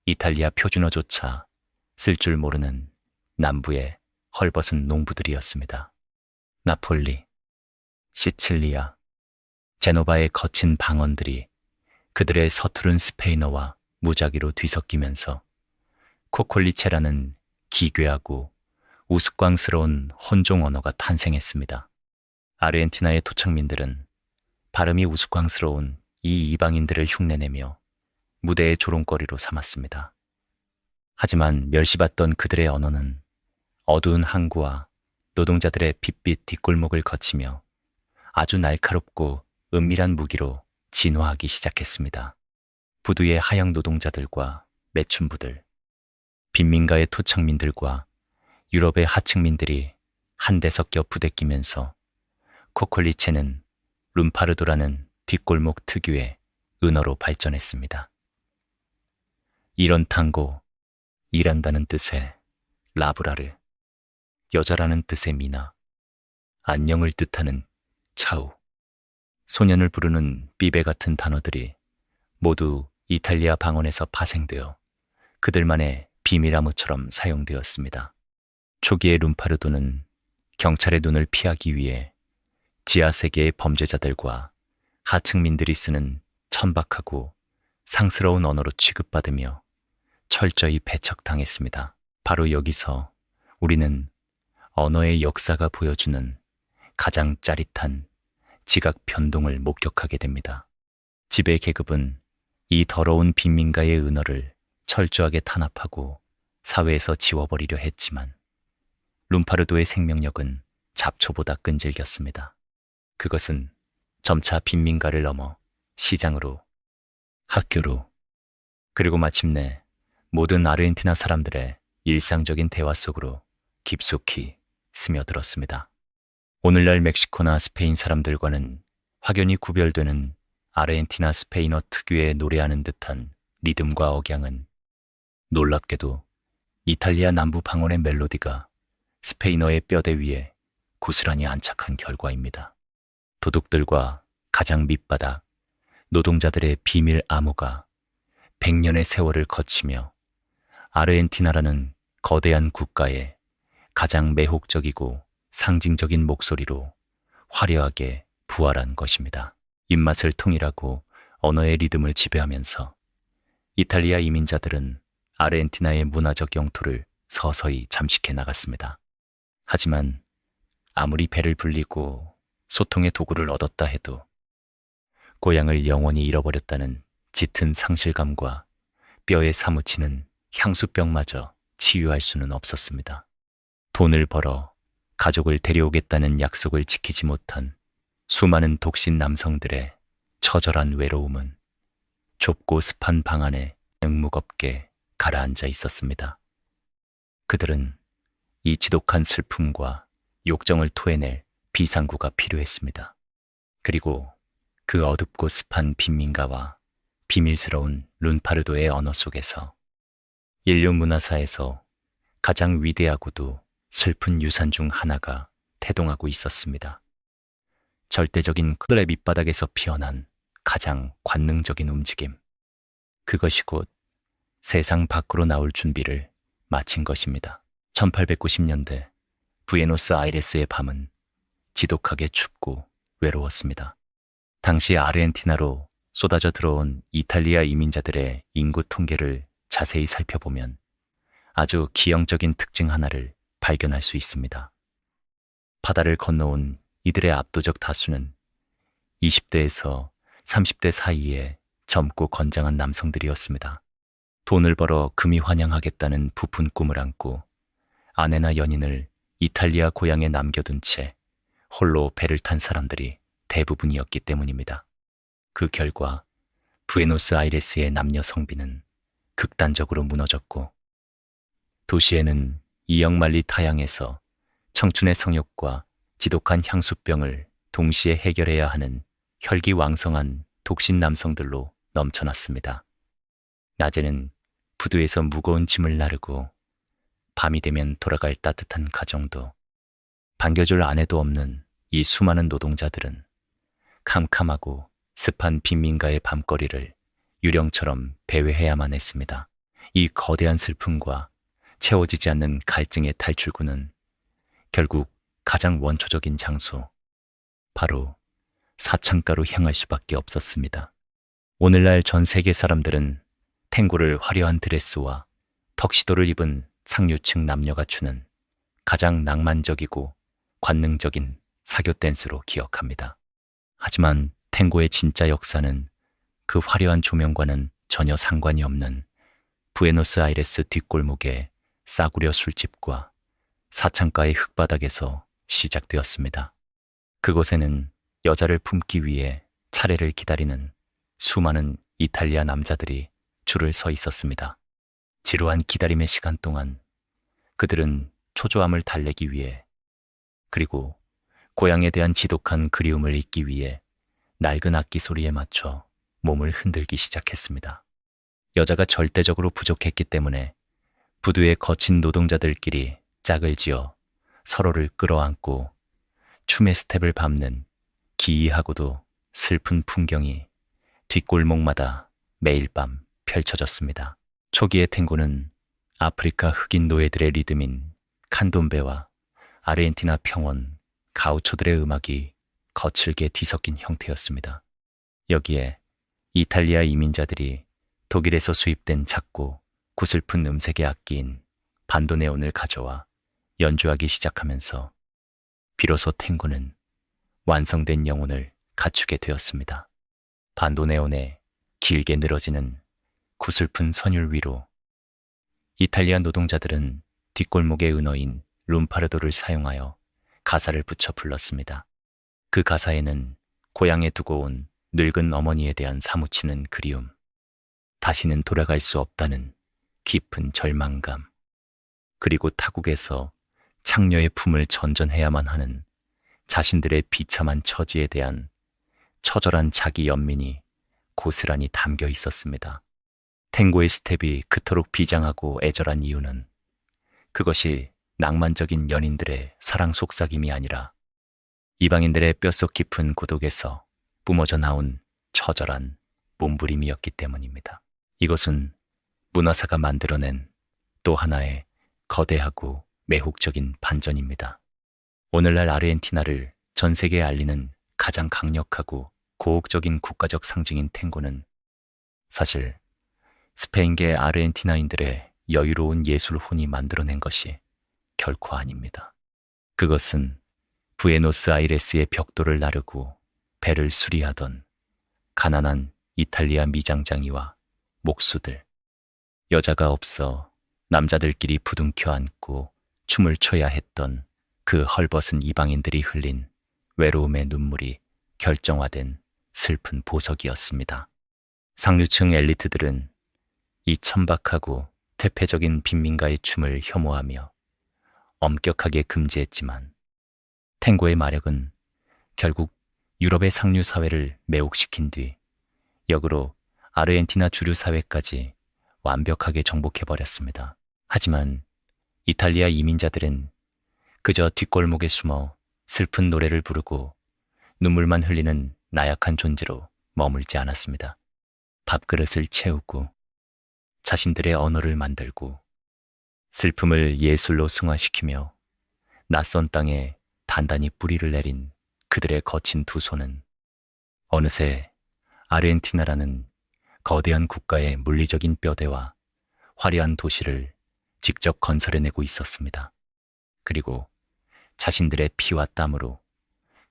이탈리아 표준어조차 쓸 줄 모르는 남부의 헐벗은 농부들이었습니다. 나폴리, 시칠리아, 제노바의 거친 방언들이 그들의 서투른 스페인어와 무작위로 뒤섞이면서 코콜리체라는 기괴하고 우스꽝스러운 혼종 언어가 탄생했습니다. 아르헨티나의 토착민들은 발음이 우스꽝스러운 이 이방인들을 흉내내며 무대의 조롱거리로 삼았습니다. 하지만 멸시받던 그들의 언어는 어두운 항구와 노동자들의 핏빛 뒷골목을 거치며 아주 날카롭고 은밀한 무기로 진화하기 시작했습니다. 부두의 하역 노동자들과 매춘부들, 빈민가의 토착민들과 유럽의 하층민들이 한데 섞여 부대끼면서 코콜리체는 룸파르도라는 뒷골목 특유의 은어로 발전했습니다. 이런 tango, 일한다는 뜻의 라브라르, 여자라는 뜻의 미나, 안녕을 뜻하는 차우, 소년을 부르는 삐베 같은 단어들이 모두 이탈리아 방언에서 파생되어 그들만의 비밀 암호처럼 사용되었습니다. 초기의 룸파르도는 경찰의 눈을 피하기 위해 지하 세계의 범죄자들과 하층민들이 쓰는 천박하고 상스러운 언어로 취급받으며 철저히 배척당했습니다. 바로 여기서 우리는 언어의 역사가 보여주는 가장 짜릿한 지각 변동을 목격하게 됩니다. 지배 계급은 이 더러운 빈민가의 은어를 철저하게 탄압하고 사회에서 지워버리려 했지만 룸파르도의 생명력은 잡초보다 끈질겼습니다. 그것은 점차 빈민가를 넘어 시장으로 학교로, 그리고 마침내 모든 아르헨티나 사람들의 일상적인 대화 속으로 깊숙이 스며들었습니다. 오늘날 멕시코나 스페인 사람들과는 확연히 구별되는 아르헨티나 스페인어 특유의 노래하는 듯한 리듬과 억양은 놀랍게도 이탈리아 남부 방언의 멜로디가 스페인어의 뼈대 위에 고스란히 안착한 결과입니다. 도둑들과 가장 밑바닥, 노동자들의 비밀 암호가 100년의 세월을 거치며 아르헨티나라는 거대한 국가의 가장 매혹적이고 상징적인 목소리로 화려하게 부활한 것입니다. 입맛을 통일하고 언어의 리듬을 지배하면서 이탈리아 이민자들은 아르헨티나의 문화적 영토를 서서히 잠식해 나갔습니다. 하지만 아무리 배를 불리고 소통의 도구를 얻었다 해도 고향을 영원히 잃어버렸다는 짙은 상실감과 뼈에 사무치는 향수병마저 치유할 수는 없었습니다. 돈을 벌어 가족을 데려오겠다는 약속을 지키지 못한 수많은 독신 남성들의 처절한 외로움은 좁고 습한 방 안에 묵묵없게 가라앉아 있었습니다. 그들은 이 지독한 슬픔과 욕정을 토해낼 비상구가 필요했습니다. 그리고 그 어둡고 습한 빈민가와 비밀스러운 룬파르도의 언어 속에서 인류 문화사에서 가장 위대하고도 슬픈 유산 중 하나가 태동하고 있었습니다. 절대적인 그들의 밑바닥에서 피어난 가장 관능적인 움직임. 그것이 곧 세상 밖으로 나올 준비를 마친 것입니다. 1890년대 부에노스아이레스의 밤은 지독하게 춥고 외로웠습니다. 당시 아르헨티나로 쏟아져 들어온 이탈리아 이민자들의 인구 통계를 자세히 살펴보면 아주 기형적인 특징 하나를 발견할 수 있습니다. 바다를 건너온 이들의 압도적 다수는 20대에서 30대 사이의 젊고 건장한 남성들이었습니다. 돈을 벌어 금이 환영하겠다는 부푼 꿈을 안고 아내나 연인을 이탈리아 고향에 남겨둔 채 홀로 배를 탄 사람들이 대부분이었기 때문입니다. 그 결과 부에노스아이레스의 남녀 성비는 극단적으로 무너졌고 도시에는 이역만리 타향에서 청춘의 성욕과 지독한 향수병을 동시에 해결해야 하는 혈기왕성한 독신 남성들로 넘쳐났습니다. 낮에는 부두에서 무거운 짐을 나르고 밤이 되면 돌아갈 따뜻한 가정도 반겨줄 아내도 없는 이 수많은 노동자들은 캄캄하고 습한 빈민가의 밤거리를 유령처럼 배회해야만 했습니다. 이 거대한 슬픔과 채워지지 않는 갈증의 탈출구는 결국 가장 원초적인 장소, 바로 사창가로 향할 수밖에 없었습니다. 오늘날 전 세계 사람들은 탱고를 화려한 드레스와 턱시도를 입은 상류층 남녀가 추는 가장 낭만적이고 관능적인 사교 댄스로 기억합니다. 하지만 탱고의 진짜 역사는 그 화려한 조명과는 전혀 상관이 없는 부에노스아이레스 뒷골목의 싸구려 술집과 사창가의 흙바닥에서 시작되었습니다. 그곳에는 여자를 품기 위해 차례를 기다리는 수많은 이탈리아 남자들이 줄을 서 있었습니다. 지루한 기다림의 시간 동안 그들은 초조함을 달래기 위해, 그리고 고향에 대한 지독한 그리움을 잊기 위해 낡은 악기 소리에 맞춰 몸을 흔들기 시작했습니다. 여자가 절대적으로 부족했기 때문에 부두의 거친 노동자들끼리 짝을 지어 서로를 끌어안고 춤의 스텝을 밟는 기이하고도 슬픈 풍경이 뒷골목마다 매일 밤 펼쳐졌습니다. 초기의 탱고는 아프리카 흑인 노예들의 리듬인 칸돔베와 아르헨티나 평원, 가우초들의 음악이 거칠게 뒤섞인 형태였습니다. 여기에 이탈리아 이민자들이 독일에서 수입된 작고 구슬픈 음색의 악기인 반도네온을 가져와 연주하기 시작하면서 비로소 탱고는 완성된 영혼을 갖추게 되었습니다. 반도네온의 길게 늘어지는 구슬픈 선율 위로 이탈리아 노동자들은 뒷골목의 은어인 룸파르도를 사용하여 가사를 붙여 불렀습니다. 그 가사에는 고향에 두고 온 늙은 어머니에 대한 사무치는 그리움, 다시는 돌아갈 수 없다는 깊은 절망감, 그리고 타국에서 창녀의 품을 전전해야만 하는 자신들의 비참한 처지에 대한 처절한 자기 연민이 고스란히 담겨 있었습니다. 탱고의 스텝이 그토록 비장하고 애절한 이유는 그것이 낭만적인 연인들의 사랑 속삭임이 아니라 이방인들의 뼛속 깊은 고독에서 뿜어져 나온 처절한 몸부림이었기 때문입니다. 이것은 문화사가 만들어낸 또 하나의 거대하고 매혹적인 반전입니다. 오늘날 아르헨티나를 전 세계에 알리는 가장 강력하고 고혹적인 국가적 상징인 탱고는 사실 스페인계 아르헨티나인들의 여유로운 예술 혼이 만들어낸 것이 결코 아닙니다. 그것은 부에노스아이레스의 벽돌을 나르고 배를 수리하던 가난한 이탈리아 미장장이와 목수들, 여자가 없어 남자들끼리 부둥켜 안고 춤을 춰야 했던 그 헐벗은 이방인들이 흘린 외로움의 눈물이 결정화된 슬픈 보석이었습니다. 상류층 엘리트들은 이 천박하고 퇴폐적인 빈민가의 춤을 혐오하며 엄격하게 금지했지만 탱고의 마력은 결국 유럽의 상류 사회를 매혹시킨 뒤 역으로 아르헨티나 주류 사회까지 완벽하게 정복해버렸습니다. 하지만 이탈리아 이민자들은 그저 뒷골목에 숨어 슬픈 노래를 부르고 눈물만 흘리는 나약한 존재로 머물지 않았습니다. 밥그릇을 채우고 자신들의 언어를 만들고 슬픔을 예술로 승화시키며 낯선 땅에 단단히 뿌리를 내린 그들의 거친 두 손은 어느새 아르헨티나라는 거대한 국가의 물리적인 뼈대와 화려한 도시를 직접 건설해내고 있었습니다. 그리고 자신들의 피와 땀으로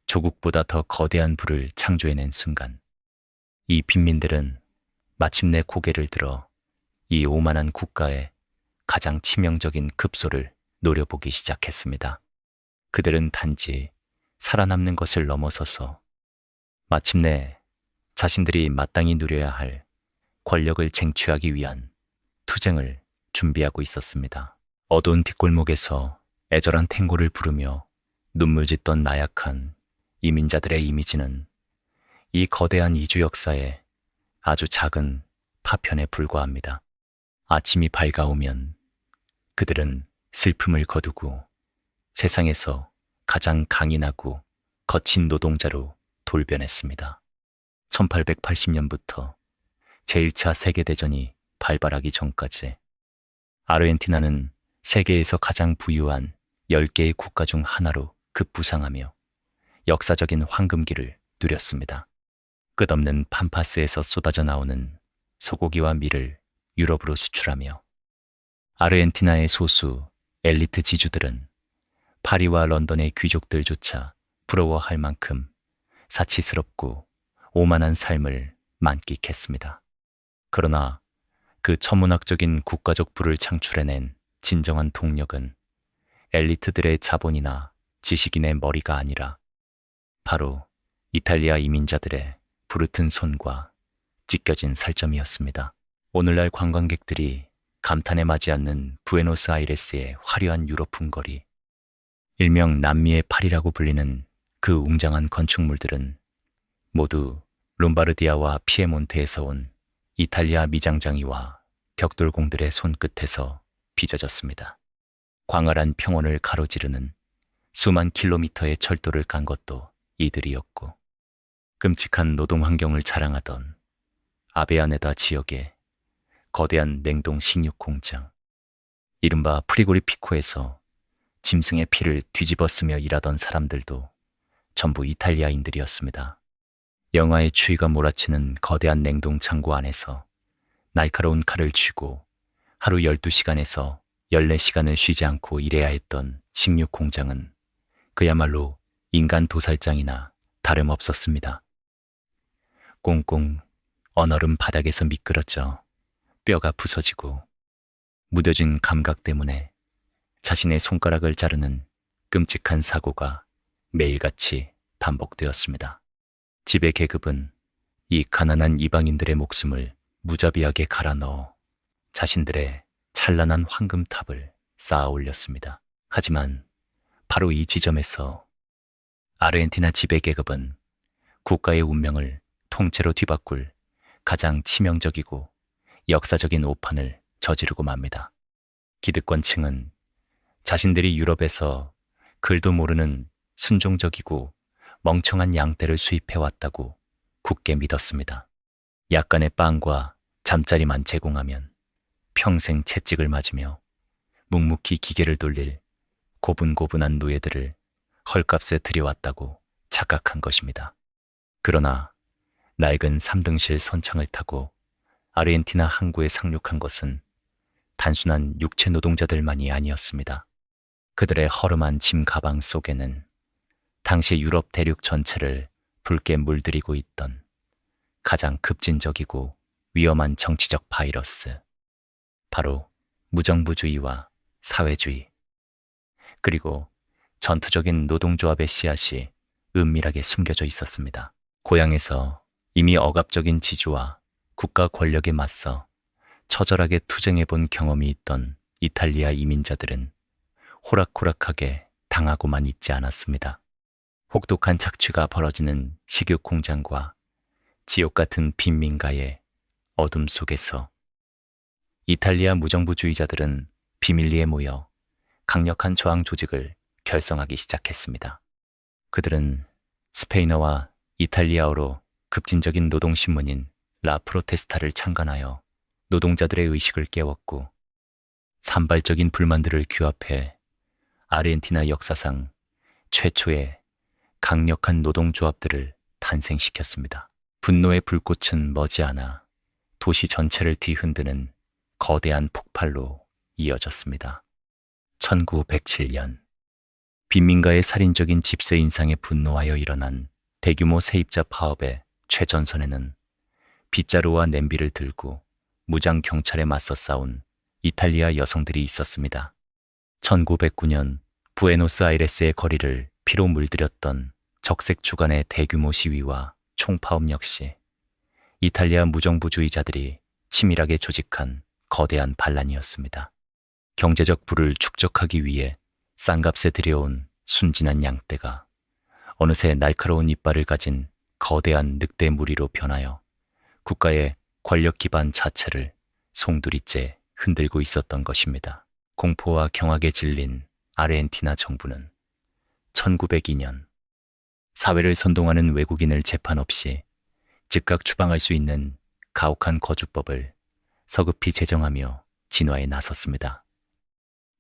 조국보다 더 거대한 부를 창조해낸 순간 이 빈민들은 마침내 고개를 들어 이 오만한 국가의 가장 치명적인 급소를 노려보기 시작했습니다. 그들은 단지 살아남는 것을 넘어서서 마침내 자신들이 마땅히 누려야 할 권력을 쟁취하기 위한 투쟁을 준비하고 있었습니다. 어두운 뒷골목에서 애절한 탱고를 부르며 눈물 짓던 나약한 이민자들의 이미지는 이 거대한 이주 역사의 아주 작은 파편에 불과합니다. 아침이 밝아오면 그들은 슬픔을 거두고 세상에서 가장 강인하고 거친 노동자로 돌변했습니다. 1880년부터 제1차 세계대전이 발발하기 전까지 아르헨티나는 세계에서 가장 부유한 10개의 국가 중 하나로 급부상하며 역사적인 황금기를 누렸습니다. 끝없는 팜파스에서 쏟아져 나오는 소고기와 밀을 유럽으로 수출하며 아르헨티나의 소수 엘리트 지주들은 파리와 런던의 귀족들조차 부러워할 만큼 사치스럽고 오만한 삶을 만끽했습니다. 그러나 그 천문학적인 국가적 부를 창출해낸 진정한 동력은 엘리트들의 자본이나 지식인의 머리가 아니라 바로 이탈리아 이민자들의 부르튼 손과 찢겨진 살점이었습니다. 오늘날 관광객들이 감탄에 맞지 않는 부에노스아이레스의 화려한 유럽 풍거리, 일명 남미의 파리라고 불리는 그 웅장한 건축물들은 모두 롬바르디아와 피에몬테에서 온 이탈리아 미장장이와 벽돌공들의 손끝에서 빚어졌습니다. 광활한 평원을 가로지르는 수만 킬로미터의 철도를 간 것도 이들이었고, 끔찍한 노동 환경을 자랑하던 아베아네다 지역의 거대한 냉동 식육 공장, 이른바 프리고리피코에서 짐승의 피를 뒤집어 쓰며 일하던 사람들도 전부 이탈리아인들이었습니다. 영하의 추위가 몰아치는 거대한 냉동 창고 안에서 날카로운 칼을 쥐고 하루 12시간에서 14시간을 쉬지 않고 일해야 했던 식육 공장은 그야말로 인간 도살장이나 다름없었습니다. 꽁꽁 언얼음 바닥에서 미끄러져 뼈가 부서지고 무뎌진 감각 때문에 자신의 손가락을 자르는 끔찍한 사고가 매일같이 반복되었습니다. 지배 계급은 이 가난한 이방인들의 목숨을 무자비하게 갈아 넣어 자신들의 찬란한 황금탑을 쌓아 올렸습니다. 하지만 바로 이 지점에서 아르헨티나 지배계급은 국가의 운명을 통째로 뒤바꿀 가장 치명적이고 역사적인 오판을 저지르고 맙니다. 기득권층은 자신들이 유럽에서 글도 모르는 순종적이고 멍청한 양떼를 수입해왔다고 굳게 믿었습니다. 약간의 빵과 잠자리만 제공하면 평생 채찍을 맞으며 묵묵히 기계를 돌릴 고분고분한 노예들을 헐값에 들여왔다고 착각한 것입니다. 그러나 낡은 3등실 선창을 타고 아르헨티나 항구에 상륙한 것은 단순한 육체 노동자들만이 아니었습니다. 그들의 허름한 짐 가방 속에는 당시 유럽 대륙 전체를 붉게 물들이고 있던 가장 급진적이고 위험한 정치적 바이러스, 바로 무정부주의와 사회주의, 그리고 전투적인 노동조합의 씨앗이 은밀하게 숨겨져 있었습니다. 고향에서 이미 억압적인 지주와 국가 권력에 맞서 처절하게 투쟁해본 경험이 있던 이탈리아 이민자들은 호락호락하게 당하고만 있지 않았습니다. 혹독한 착취가 벌어지는 식욕 공장과 지옥 같은 빈민가의 어둠 속에서 이탈리아 무정부주의자들은 비밀리에 모여 강력한 저항 조직을 결성하기 시작했습니다. 그들은 스페인어와 이탈리아어로 급진적인 노동신문인 라 프로테스타를 창간하여 노동자들의 의식을 깨웠고 산발적인 불만들을 규합해 아르헨티나 역사상 최초의 강력한 노동조합들을 탄생시켰습니다. 분노의 불꽃은 머지않아 도시 전체를 뒤흔드는 거대한 폭발로 이어졌습니다. 1907년 빈민가의 살인적인 집세 인상에 분노하여 일어난 대규모 세입자 파업의 최전선에는 빗자루와 냄비를 들고 무장 경찰에 맞서 싸운 이탈리아 여성들이 있었습니다. 1909년 부에노스아이레스의 거리를 피로 물들였던 적색 주간의 대규모 시위와 총파업 역시 이탈리아 무정부주의자들이 치밀하게 조직한 거대한 반란이었습니다. 경제적 부를 축적하기 위해 싼값에 들여온 순진한 양떼가 어느새 날카로운 이빨을 가진 거대한 늑대 무리로 변하여 국가의 권력 기반 자체를 송두리째 흔들고 있었던 것입니다. 공포와 경악에 질린 아르헨티나 정부는 1902년 사회를 선동하는 외국인을 재판 없이 즉각 추방할 수 있는 가혹한 거주법을 서급히 제정하며 진화에 나섰습니다.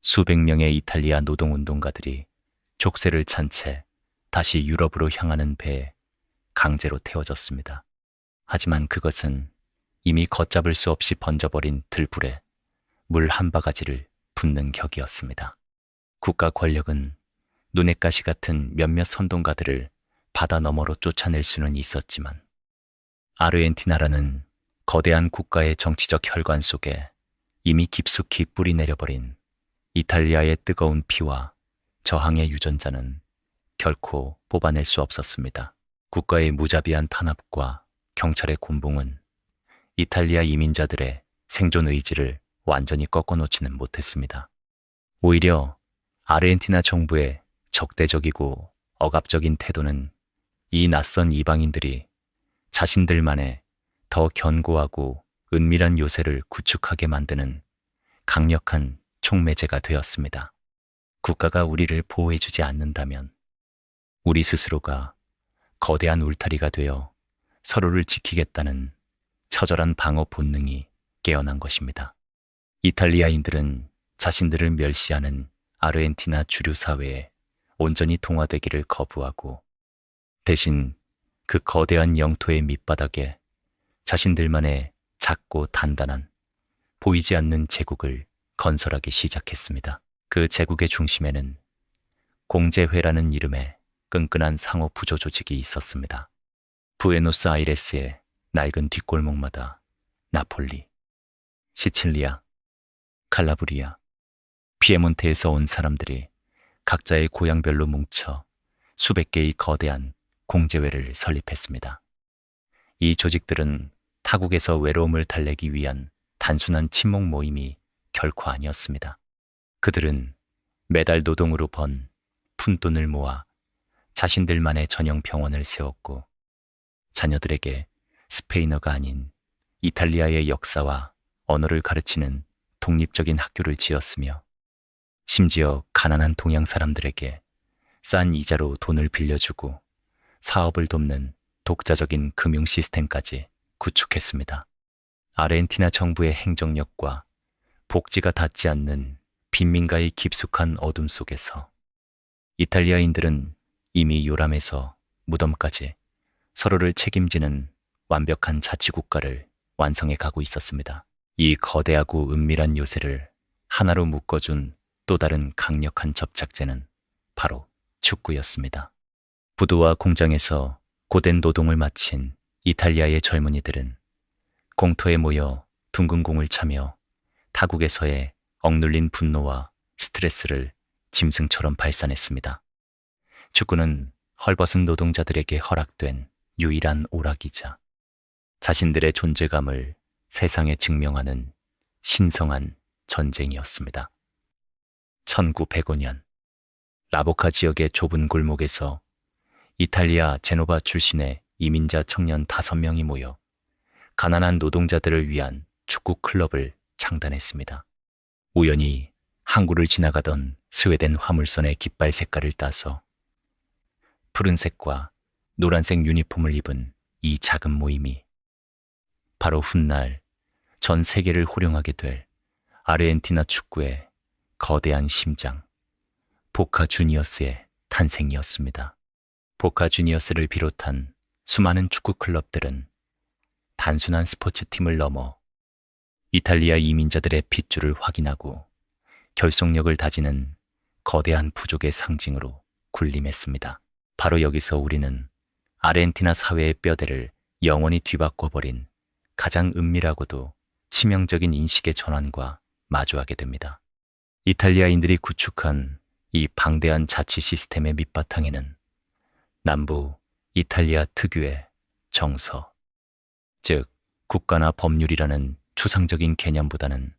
수백 명의 이탈리아 노동운동가들이 족쇄를 찬 채 다시 유럽으로 향하는 배에 강제로 태워졌습니다. 하지만 그것은 이미 걷잡을 수 없이 번져버린 들불에 물 한 바가지를 붓는 격이었습니다. 국가 권력은 눈엣 가시 같은 몇몇 선동가들을 바다 너머로 쫓아낼 수는 있었지만 아르헨티나라는 거대한 국가의 정치적 혈관 속에 이미 깊숙이 뿌리 내려버린 이탈리아의 뜨거운 피와 저항의 유전자는 결코 뽑아낼 수 없었습니다. 국가의 무자비한 탄압과 경찰의 곤봉은 이탈리아 이민자들의 생존 의지를 완전히 꺾어놓지는 못했습니다. 오히려 아르헨티나 정부의 적대적이고 억압적인 태도는 이 낯선 이방인들이 자신들만의 더 견고하고 은밀한 요새를 구축하게 만드는 강력한 촉매제가 되었습니다. 국가가 우리를 보호해주지 않는다면 우리 스스로가 거대한 울타리가 되어 서로를 지키겠다는 처절한 방어 본능이 깨어난 것입니다. 이탈리아인들은 자신들을 멸시하는 아르헨티나 주류 사회에 온전히 동화되기를 거부하고 대신 그 거대한 영토의 밑바닥에 자신들만의 작고 단단한 보이지 않는 제국을 건설하기 시작했습니다. 그 제국의 중심에는 공제회라는 이름의 끈끈한 상호 부조 조직이 있었습니다. 부에노스아이레스의 낡은 뒷골목마다 나폴리, 시칠리아, 칼라브리아, 피에몬테에서 온 사람들이 각자의 고향별로 뭉쳐 수백 개의 거대한 공제회를 설립했습니다. 이 조직들은 타국에서 외로움을 달래기 위한 단순한 친목 모임이 결코 아니었습니다. 그들은 매달 노동으로 번 푼돈을 모아 자신들만의 전용 병원을 세웠고 자녀들에게 스페인어가 아닌 이탈리아의 역사와 언어를 가르치는 독립적인 학교를 지었으며 심지어 가난한 동양 사람들에게 싼 이자로 돈을 빌려주고 사업을 돕는 독자적인 금융 시스템까지 구축했습니다. 아르헨티나 정부의 행정력과 복지가 닿지 않는 빈민가의 깊숙한 어둠 속에서 이탈리아인들은 이미 요람에서 무덤까지 서로를 책임지는 완벽한 자치국가를 완성해 가고 있었습니다. 이 거대하고 은밀한 요새를 하나로 묶어준 또 다른 강력한 접착제는 바로 축구였습니다. 부두와 공장에서 고된 노동을 마친 이탈리아의 젊은이들은 공터에 모여 둥근 공을 차며 타국에서의 억눌린 분노와 스트레스를 짐승처럼 발산했습니다. 축구는 헐벗은 노동자들에게 허락된 유일한 오락이자 자신들의 존재감을 세상에 증명하는 신성한 전쟁이었습니다. 1905년 라보카 지역의 좁은 골목에서 이탈리아 제노바 출신의 이민자 청년 5명이 모여 가난한 노동자들을 위한 축구 클럽을 창단했습니다. 우연히 항구를 지나가던 스웨덴 화물선의 깃발 색깔을 따서 푸른색과 노란색 유니폼을 입은 이 작은 모임이 바로 훗날 전 세계를 호령하게 될 아르헨티나 축구의 거대한 심장, 보카 주니어스의 탄생이었습니다. 보카 주니어스를 비롯한 수많은 축구 클럽들은 단순한 스포츠팀을 넘어 이탈리아 이민자들의 핏줄을 확인하고 결속력을 다지는 거대한 부족의 상징으로 군림했습니다. 바로 여기서 우리는 아르헨티나 사회의 뼈대를 영원히 뒤바꿔버린 가장 은밀하고도 치명적인 인식의 전환과 마주하게 됩니다. 이탈리아인들이 구축한 이 방대한 자치 시스템의 밑바탕에는 남부 이탈리아 특유의 정서, 즉 국가나 법률이라는 추상적인 개념보다는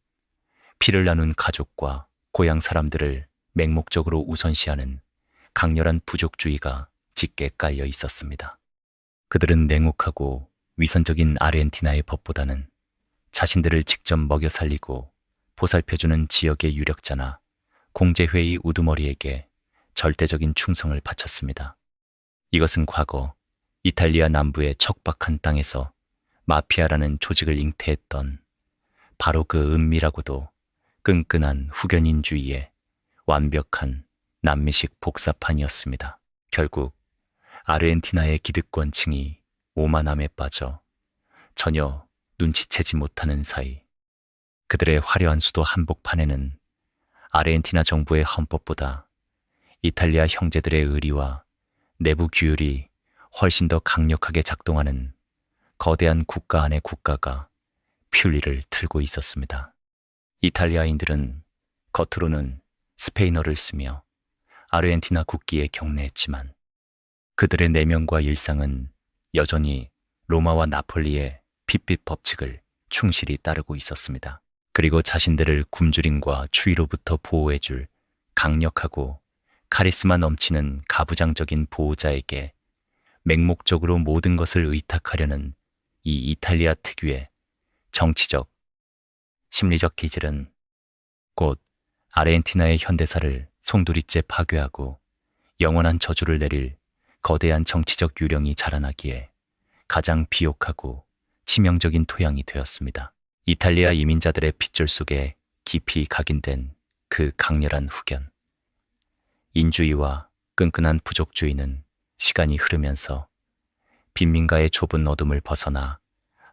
피를 나눈 가족과 고향 사람들을 맹목적으로 우선시하는 강렬한 부족주의가 짙게 깔려 있었습니다. 그들은 냉혹하고 위선적인 아르헨티나의 법보다는 자신들을 직접 먹여 살리고 보살펴주는 지역의 유력자나 공제회의 우두머리에게 절대적인 충성을 바쳤습니다. 이것은 과거 이탈리아 남부의 척박한 땅에서 마피아라는 조직을 잉태했던 바로 그 은밀하고도 끈끈한 후견인주의의 완벽한 남미식 복사판이었습니다. 결국 아르헨티나의 기득권층이 오만함에 빠져 전혀 눈치채지 못하는 사이 그들의 화려한 수도 한복판에는 아르헨티나 정부의 헌법보다 이탈리아 형제들의 의리와 내부 규율이 훨씬 더 강력하게 작동하는 거대한 국가 안의 국가가 퓰리를 틀고 있었습니다. 이탈리아인들은 겉으로는 스페인어를 쓰며 아르헨티나 국기에 경례했지만 그들의 내면과 일상은 여전히 로마와 나폴리의 핏빛 법칙을 충실히 따르고 있었습니다. 그리고 자신들을 굶주림과 추위로부터 보호해줄 강력하고 카리스마 넘치는 가부장적인 보호자에게 맹목적으로 모든 것을 의탁하려는 이 이탈리아 특유의 정치적, 심리적 기질은 곧 아르헨티나의 현대사를 송두리째 파괴하고 영원한 저주를 내릴 거대한 정치적 유령이 자라나기에 가장 비옥하고 치명적인 토양이 되었습니다. 이탈리아 이민자들의 핏줄 속에 깊이 각인된 그 강렬한 후견. 인주의와 끈끈한 부족주의는 시간이 흐르면서 빈민가의 좁은 어둠을 벗어나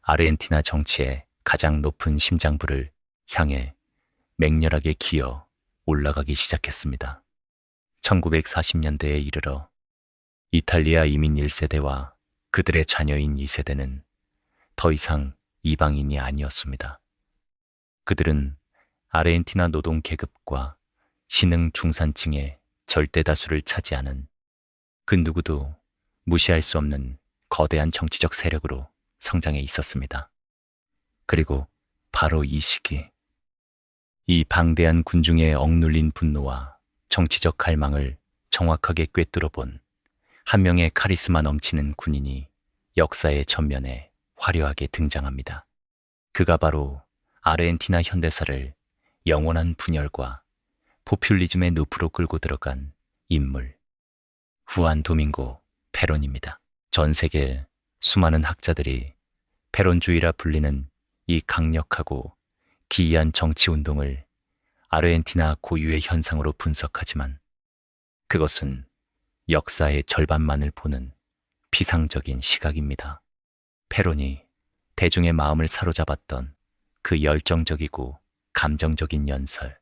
아르헨티나 정치의 가장 높은 심장부를 향해 맹렬하게 기어 올라가기 시작했습니다. 1940년대에 이르러 이탈리아 이민 1세대와 그들의 자녀인 2세대는 더 이상 이방인이 아니었습니다. 그들은 아르헨티나 노동 계급과 신흥 중산층의 절대 다수를 차지하는 그 누구도 무시할 수 없는 거대한 정치적 세력으로 성장해 있었습니다. 그리고 바로 이 시기, 이 방대한 군중의 억눌린 분노와 정치적 갈망을 정확하게 꿰뚫어 본 한 명의 카리스마 넘치는 군인이 역사의 전면에 화려하게 등장합니다. 그가 바로 아르헨티나 현대사를 영원한 분열과 포퓰리즘의 늪으로 끌고 들어간 인물, 후안 도밍고 페론입니다. 전 세계 수많은 학자들이 페론주의라 불리는 이 강력하고 기이한 정치 운동을 아르헨티나 고유의 현상으로 분석하지만 그것은 역사의 절반만을 보는 피상적인 시각입니다. 페론이 대중의 마음을 사로잡았던 그 열정적이고 감정적인 연설,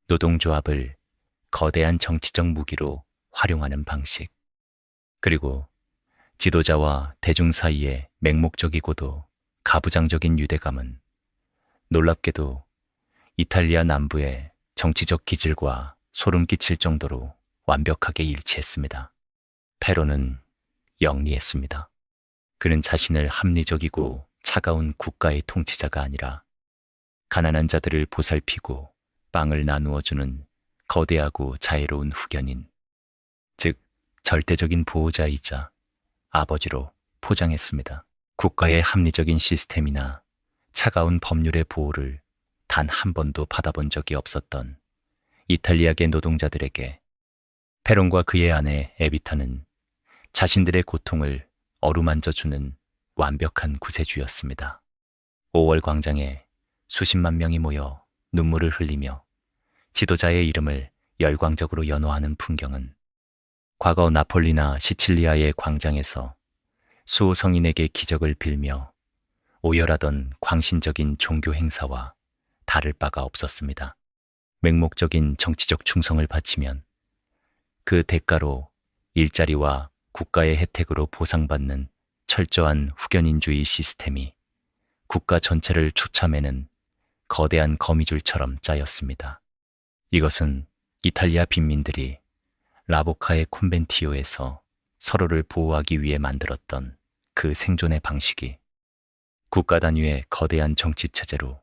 노동조합을 거대한 정치적 무기로 활용하는 방식, 그리고 지도자와 대중 사이의 맹목적이고도 가부장적인 유대감은 놀랍게도 이탈리아 남부의 정치적 기질과 소름 끼칠 정도로 완벽하게 일치했습니다. 페로는 영리했습니다. 그는 자신을 합리적이고 차가운 국가의 통치자가 아니라 가난한 자들을 보살피고 빵을 나누어 주는 거대하고 자애로운 후견인, 즉 절대적인 보호자이자 아버지로 포장했습니다. 국가의 합리적인 시스템이나 차가운 법률의 보호를 단 한 번도 받아본 적이 없었던 이탈리아계 노동자들에게 페론과 그의 아내 에비타는 자신들의 고통을 어루만져주는 완벽한 구세주였습니다. 5월 광장에 수십만 명이 모여 눈물을 흘리며 지도자의 이름을 열광적으로 연호하는 풍경은 과거 나폴리나 시칠리아의 광장에서 수호 성인에게 기적을 빌며 오열하던 광신적인 종교 행사와 다를 바가 없었습니다. 맹목적인 정치적 충성을 바치면 그 대가로 일자리와 국가의 혜택으로 보상받는 철저한 후견인주의 시스템이 국가 전체를 추참해는 거대한 거미줄처럼 짜였습니다. 이것은 이탈리아 빈민들이 라보카의 콘벤티오에서 서로를 보호하기 위해 만들었던 그 생존의 방식이 국가 단위의 거대한 정치 체제로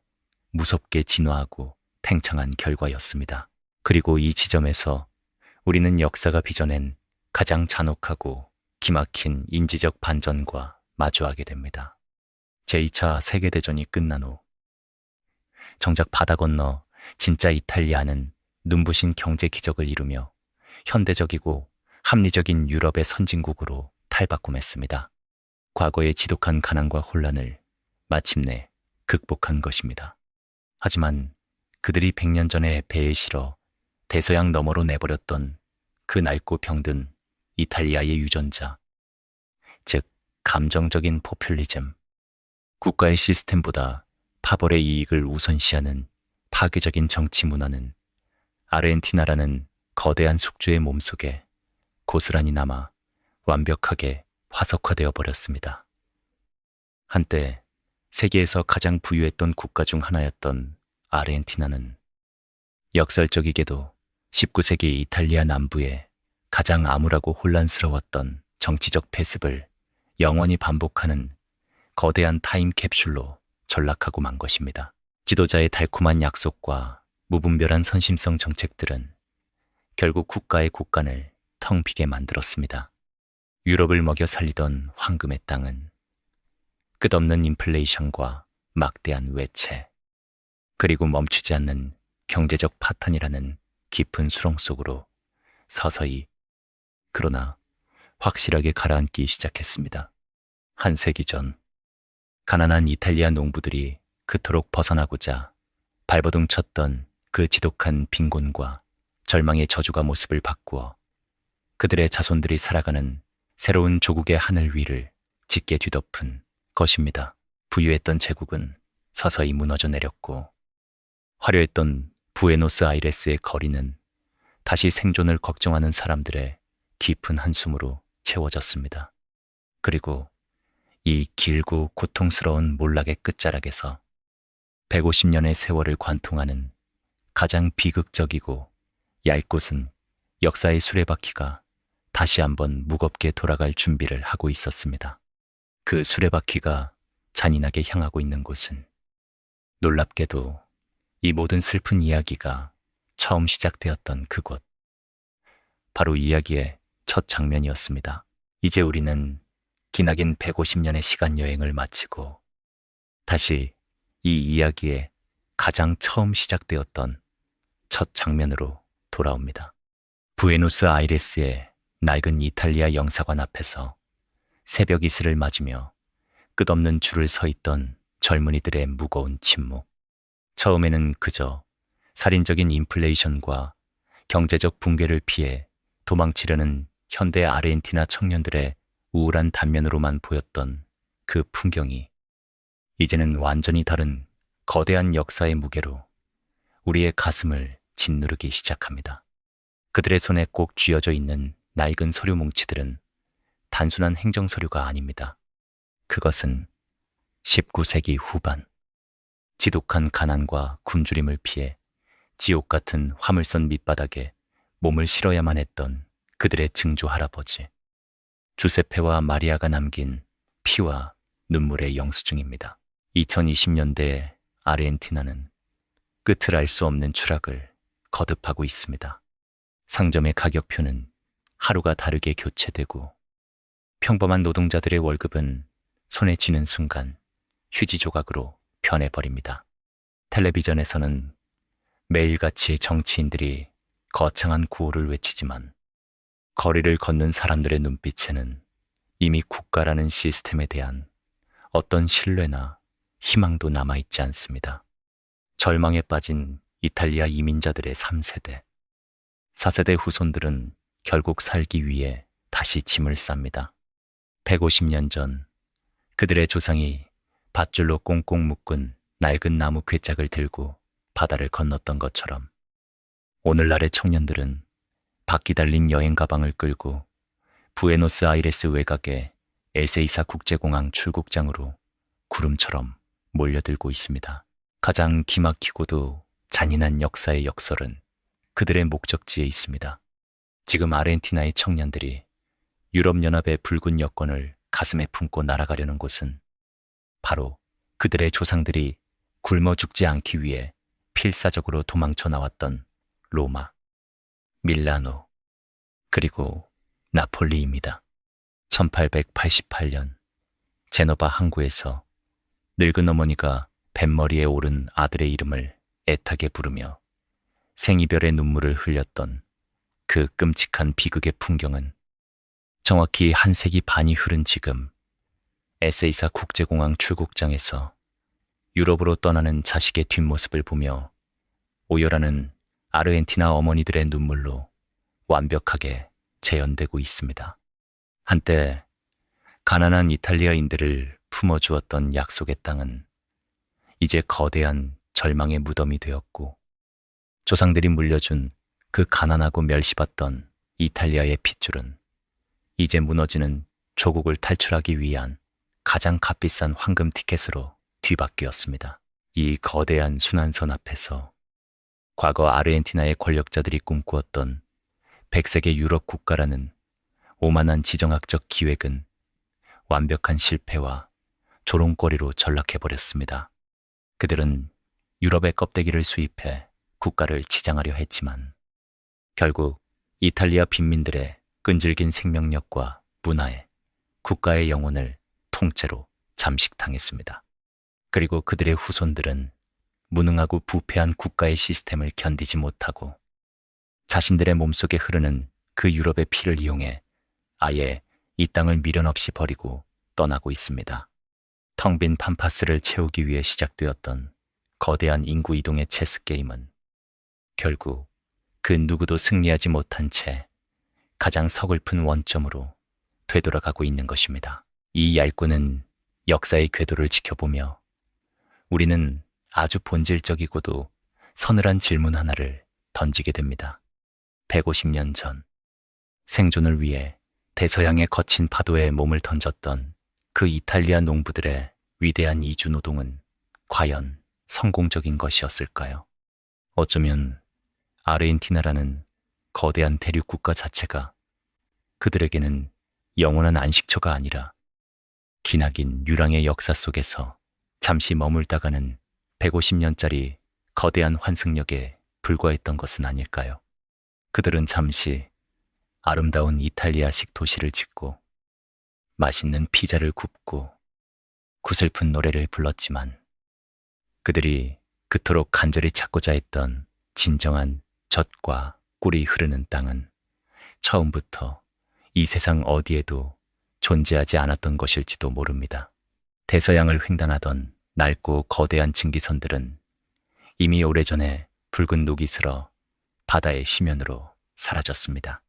무섭게 진화하고 팽창한 결과였습니다. 그리고 이 지점에서 우리는 역사가 빚어낸 가장 잔혹하고 기막힌 인지적 반전과 마주하게 됩니다. 제2차 세계대전이 끝난 후 정작 바다 건너 진짜 이탈리아는 눈부신 경제 기적을 이루며 현대적이고 합리적인 유럽의 선진국으로 탈바꿈했습니다. 과거의 지독한 가난과 혼란을 마침내 극복한 것입니다. 하지만 그들이 100년 전에 배에 실어 대서양 너머로 내버렸던 그 낡고 병든 이탈리아의 유전자, 즉 감정적인 포퓰리즘, 국가의 시스템보다 파벌의 이익을 우선시하는 파괴적인 정치 문화는 아르헨티나라는 거대한 숙주의 몸속에 고스란히 남아 완벽하게 화석화되어 버렸습니다. 한때 세계에서 가장 부유했던 국가 중 하나였던 아르헨티나는 역설적이게도 19세기 이탈리아 남부의 가장 암울하고 혼란스러웠던 정치적 패습을 영원히 반복하는 거대한 타임캡슐로 전락하고 만 것입니다. 지도자의 달콤한 약속과 무분별한 선심성 정책들은 결국 국가의 곳간을 텅 비게 만들었습니다. 유럽을 먹여 살리던 황금의 땅은 끝없는 인플레이션과 막대한 외채, 그리고 멈추지 않는 경제적 파탄이라는 깊은 수렁 속으로 서서히 그러나 확실하게 가라앉기 시작했습니다. 한 세기 전 가난한 이탈리아 농부들이 그토록 벗어나고자 발버둥 쳤던 그 지독한 빈곤과 절망의 저주가 모습을 바꾸어 그들의 자손들이 살아가는 새로운 조국의 하늘 위를 짙게 뒤덮은 것입니다. 부유했던 제국은 서서히 무너져 내렸고 화려했던 부에노스아이레스의 거리는 다시 생존을 걱정하는 사람들의 깊은 한숨으로 채워졌습니다. 그리고 이 길고 고통스러운 몰락의 끝자락에서 150년의 세월을 관통하는 가장 비극적이고 얄곳은 역사의 수레바퀴가 다시 한번 무겁게 돌아갈 준비를 하고 있었습니다. 그 수레바퀴가 잔인하게 향하고 있는 곳은 놀랍게도 이 모든 슬픈 이야기가 처음 시작되었던 그곳. 바로 이야기의 첫 장면이었습니다. 이제 우리는 기나긴 150년의 시간 여행을 마치고 다시 이 이야기의 가장 처음 시작되었던 첫 장면으로 돌아옵니다. 부에노스아이레스의 낡은 이탈리아 영사관 앞에서 새벽 이슬을 맞으며 끝없는 줄을 서 있던 젊은이들의 무거운 침묵. 처음에는 그저 살인적인 인플레이션과 경제적 붕괴를 피해 도망치려는 현대 아르헨티나 청년들의 우울한 단면으로만 보였던 그 풍경이 이제는 완전히 다른 거대한 역사의 무게로 우리의 가슴을 짓누르기 시작합니다. 그들의 손에 꼭 쥐어져 있는 낡은 서류 뭉치들은 단순한 행정 서류가 아닙니다. 그것은 19세기 후반 지독한 가난과 굶주림을 피해 지옥 같은 화물선 밑바닥에 몸을 실어야만 했던 그들의 증조 할아버지 주세페와 마리아가 남긴 피와 눈물의 영수증입니다. 2020년대의 아르헨티나는 끝을 알 수 없는 추락을 거듭하고 있습니다. 상점의 가격표는 하루가 다르게 교체되고 평범한 노동자들의 월급은 손에 쥐는 순간 휴지 조각으로 변해버립니다. 텔레비전에서는 매일같이 정치인들이 거창한 구호를 외치지만 거리를 걷는 사람들의 눈빛에는 이미 국가라는 시스템에 대한 어떤 신뢰나 희망도 남아있지 않습니다. 절망에 빠진 이탈리아 이민자들의 3세대, 4세대 후손들은 결국 살기 위해 다시 짐을 쌉니다. 150년 전 그들의 조상이 밧줄로 꽁꽁 묶은 낡은 나무 괴짝을 들고 바다를 건넜던 것처럼 오늘날의 청년들은 바퀴 달린 여행 가방을 끌고 부에노스아이레스 외곽의 에세이사 국제공항 출국장으로 구름처럼 몰려들고 있습니다. 가장 기막히고도 잔인한 역사의 역설은 그들의 목적지에 있습니다. 지금 아르헨티나의 청년들이 유럽연합의 붉은 여권을 가슴에 품고 날아가려는 곳은 바로 그들의 조상들이 굶어 죽지 않기 위해 필사적으로 도망쳐 나왔던 로마, 밀라노, 그리고 나폴리입니다. 1888년 제노바 항구에서 늙은 어머니가 뱃머리에 오른 아들의 이름을 애타게 부르며 생이별의 눈물을 흘렸던 그 끔찍한 비극의 풍경은 정확히 한 세기 반이 흐른 지금 에세이사 국제공항 출국장에서 유럽으로 떠나는 자식의 뒷모습을 보며 오열하는 아르헨티나 어머니들의 눈물로 완벽하게 재현되고 있습니다. 한때 가난한 이탈리아인들을 품어주었던 약속의 땅은 이제 거대한 절망의 무덤이 되었고 조상들이 물려준 그 가난하고 멸시받던 이탈리아의 핏줄은 이제 무너지는 조국을 탈출하기 위한 가장 값비싼 황금 티켓으로 뒤바뀌었습니다. 이 거대한 순환선 앞에서 과거 아르헨티나의 권력자들이 꿈꾸었던 백색의 유럽 국가라는 오만한 지정학적 기획은 완벽한 실패와 조롱거리로 전락해버렸습니다. 그들은 유럽의 껍데기를 수입해 국가를 지장하려 했지만 결국 이탈리아 빈민들의 끈질긴 생명력과 문화에 국가의 영혼을 통째로 잠식당했습니다. 그리고 그들의 후손들은 무능하고 부패한 국가의 시스템을 견디지 못하고 자신들의 몸속에 흐르는 그 유럽의 피를 이용해 아예 이 땅을 미련 없이 버리고 떠나고 있습니다. 텅 빈 팜파스를 채우기 위해 시작되었던 거대한 인구 이동의 체스 게임은 결국 그 누구도 승리하지 못한 채 가장 서글픈 원점으로 되돌아가고 있는 것입니다. 이 얄꾼은 역사의 궤도를 지켜보며 우리는 아주 본질적이고도 서늘한 질문 하나를 던지게 됩니다. 150년 전 생존을 위해 대서양의 거친 파도에 몸을 던졌던 그 이탈리아 농부들의 위대한 이주 노동은 과연 성공적인 것이었을까요? 어쩌면 아르헨티나라는 거대한 대륙 국가 자체가 그들에게는 영원한 안식처가 아니라 기나긴 유랑의 역사 속에서 잠시 머물다가는 150년짜리 거대한 환승역에 불과했던 것은 아닐까요? 그들은 잠시 아름다운 이탈리아식 도시를 짓고 맛있는 피자를 굽고 구슬픈 노래를 불렀지만 그들이 그토록 간절히 찾고자 했던 진정한 젖과 꿀이 흐르는 땅은 처음부터 이 세상 어디에도 존재하지 않았던 것일지도 모릅니다. 대서양을 횡단하던 낡고 거대한 증기선들은 이미 오래전에 붉은 녹이 슬어 바다의 심연으로 사라졌습니다.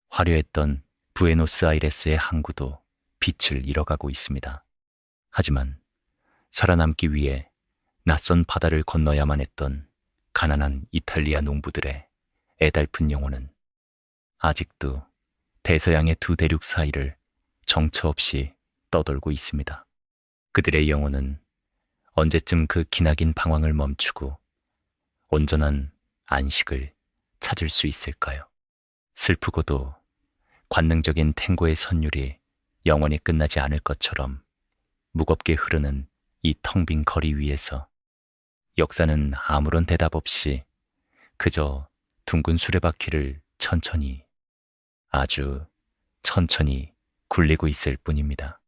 화려했던 부에노스아이레스의 항구도 빛을 잃어가고 있습니다. 하지만 살아남기 위해 낯선 바다를 건너야만 했던 가난한 이탈리아 농부들의 애달픈 영혼은 아직도 대서양의 두 대륙 사이를 정처 없이 떠돌고 있습니다. 그들의 영혼은 언제쯤 그 기나긴 방황을 멈추고 온전한 안식을 찾을 수 있을까요? 슬프고도 관능적인 탱고의 선율이 영원히 끝나지 않을 것처럼 무겁게 흐르는 이 텅 빈 거리 위에서 역사는 아무런 대답 없이 그저 둥근 수레바퀴를 천천히, 아주 천천히 굴리고 있을 뿐입니다.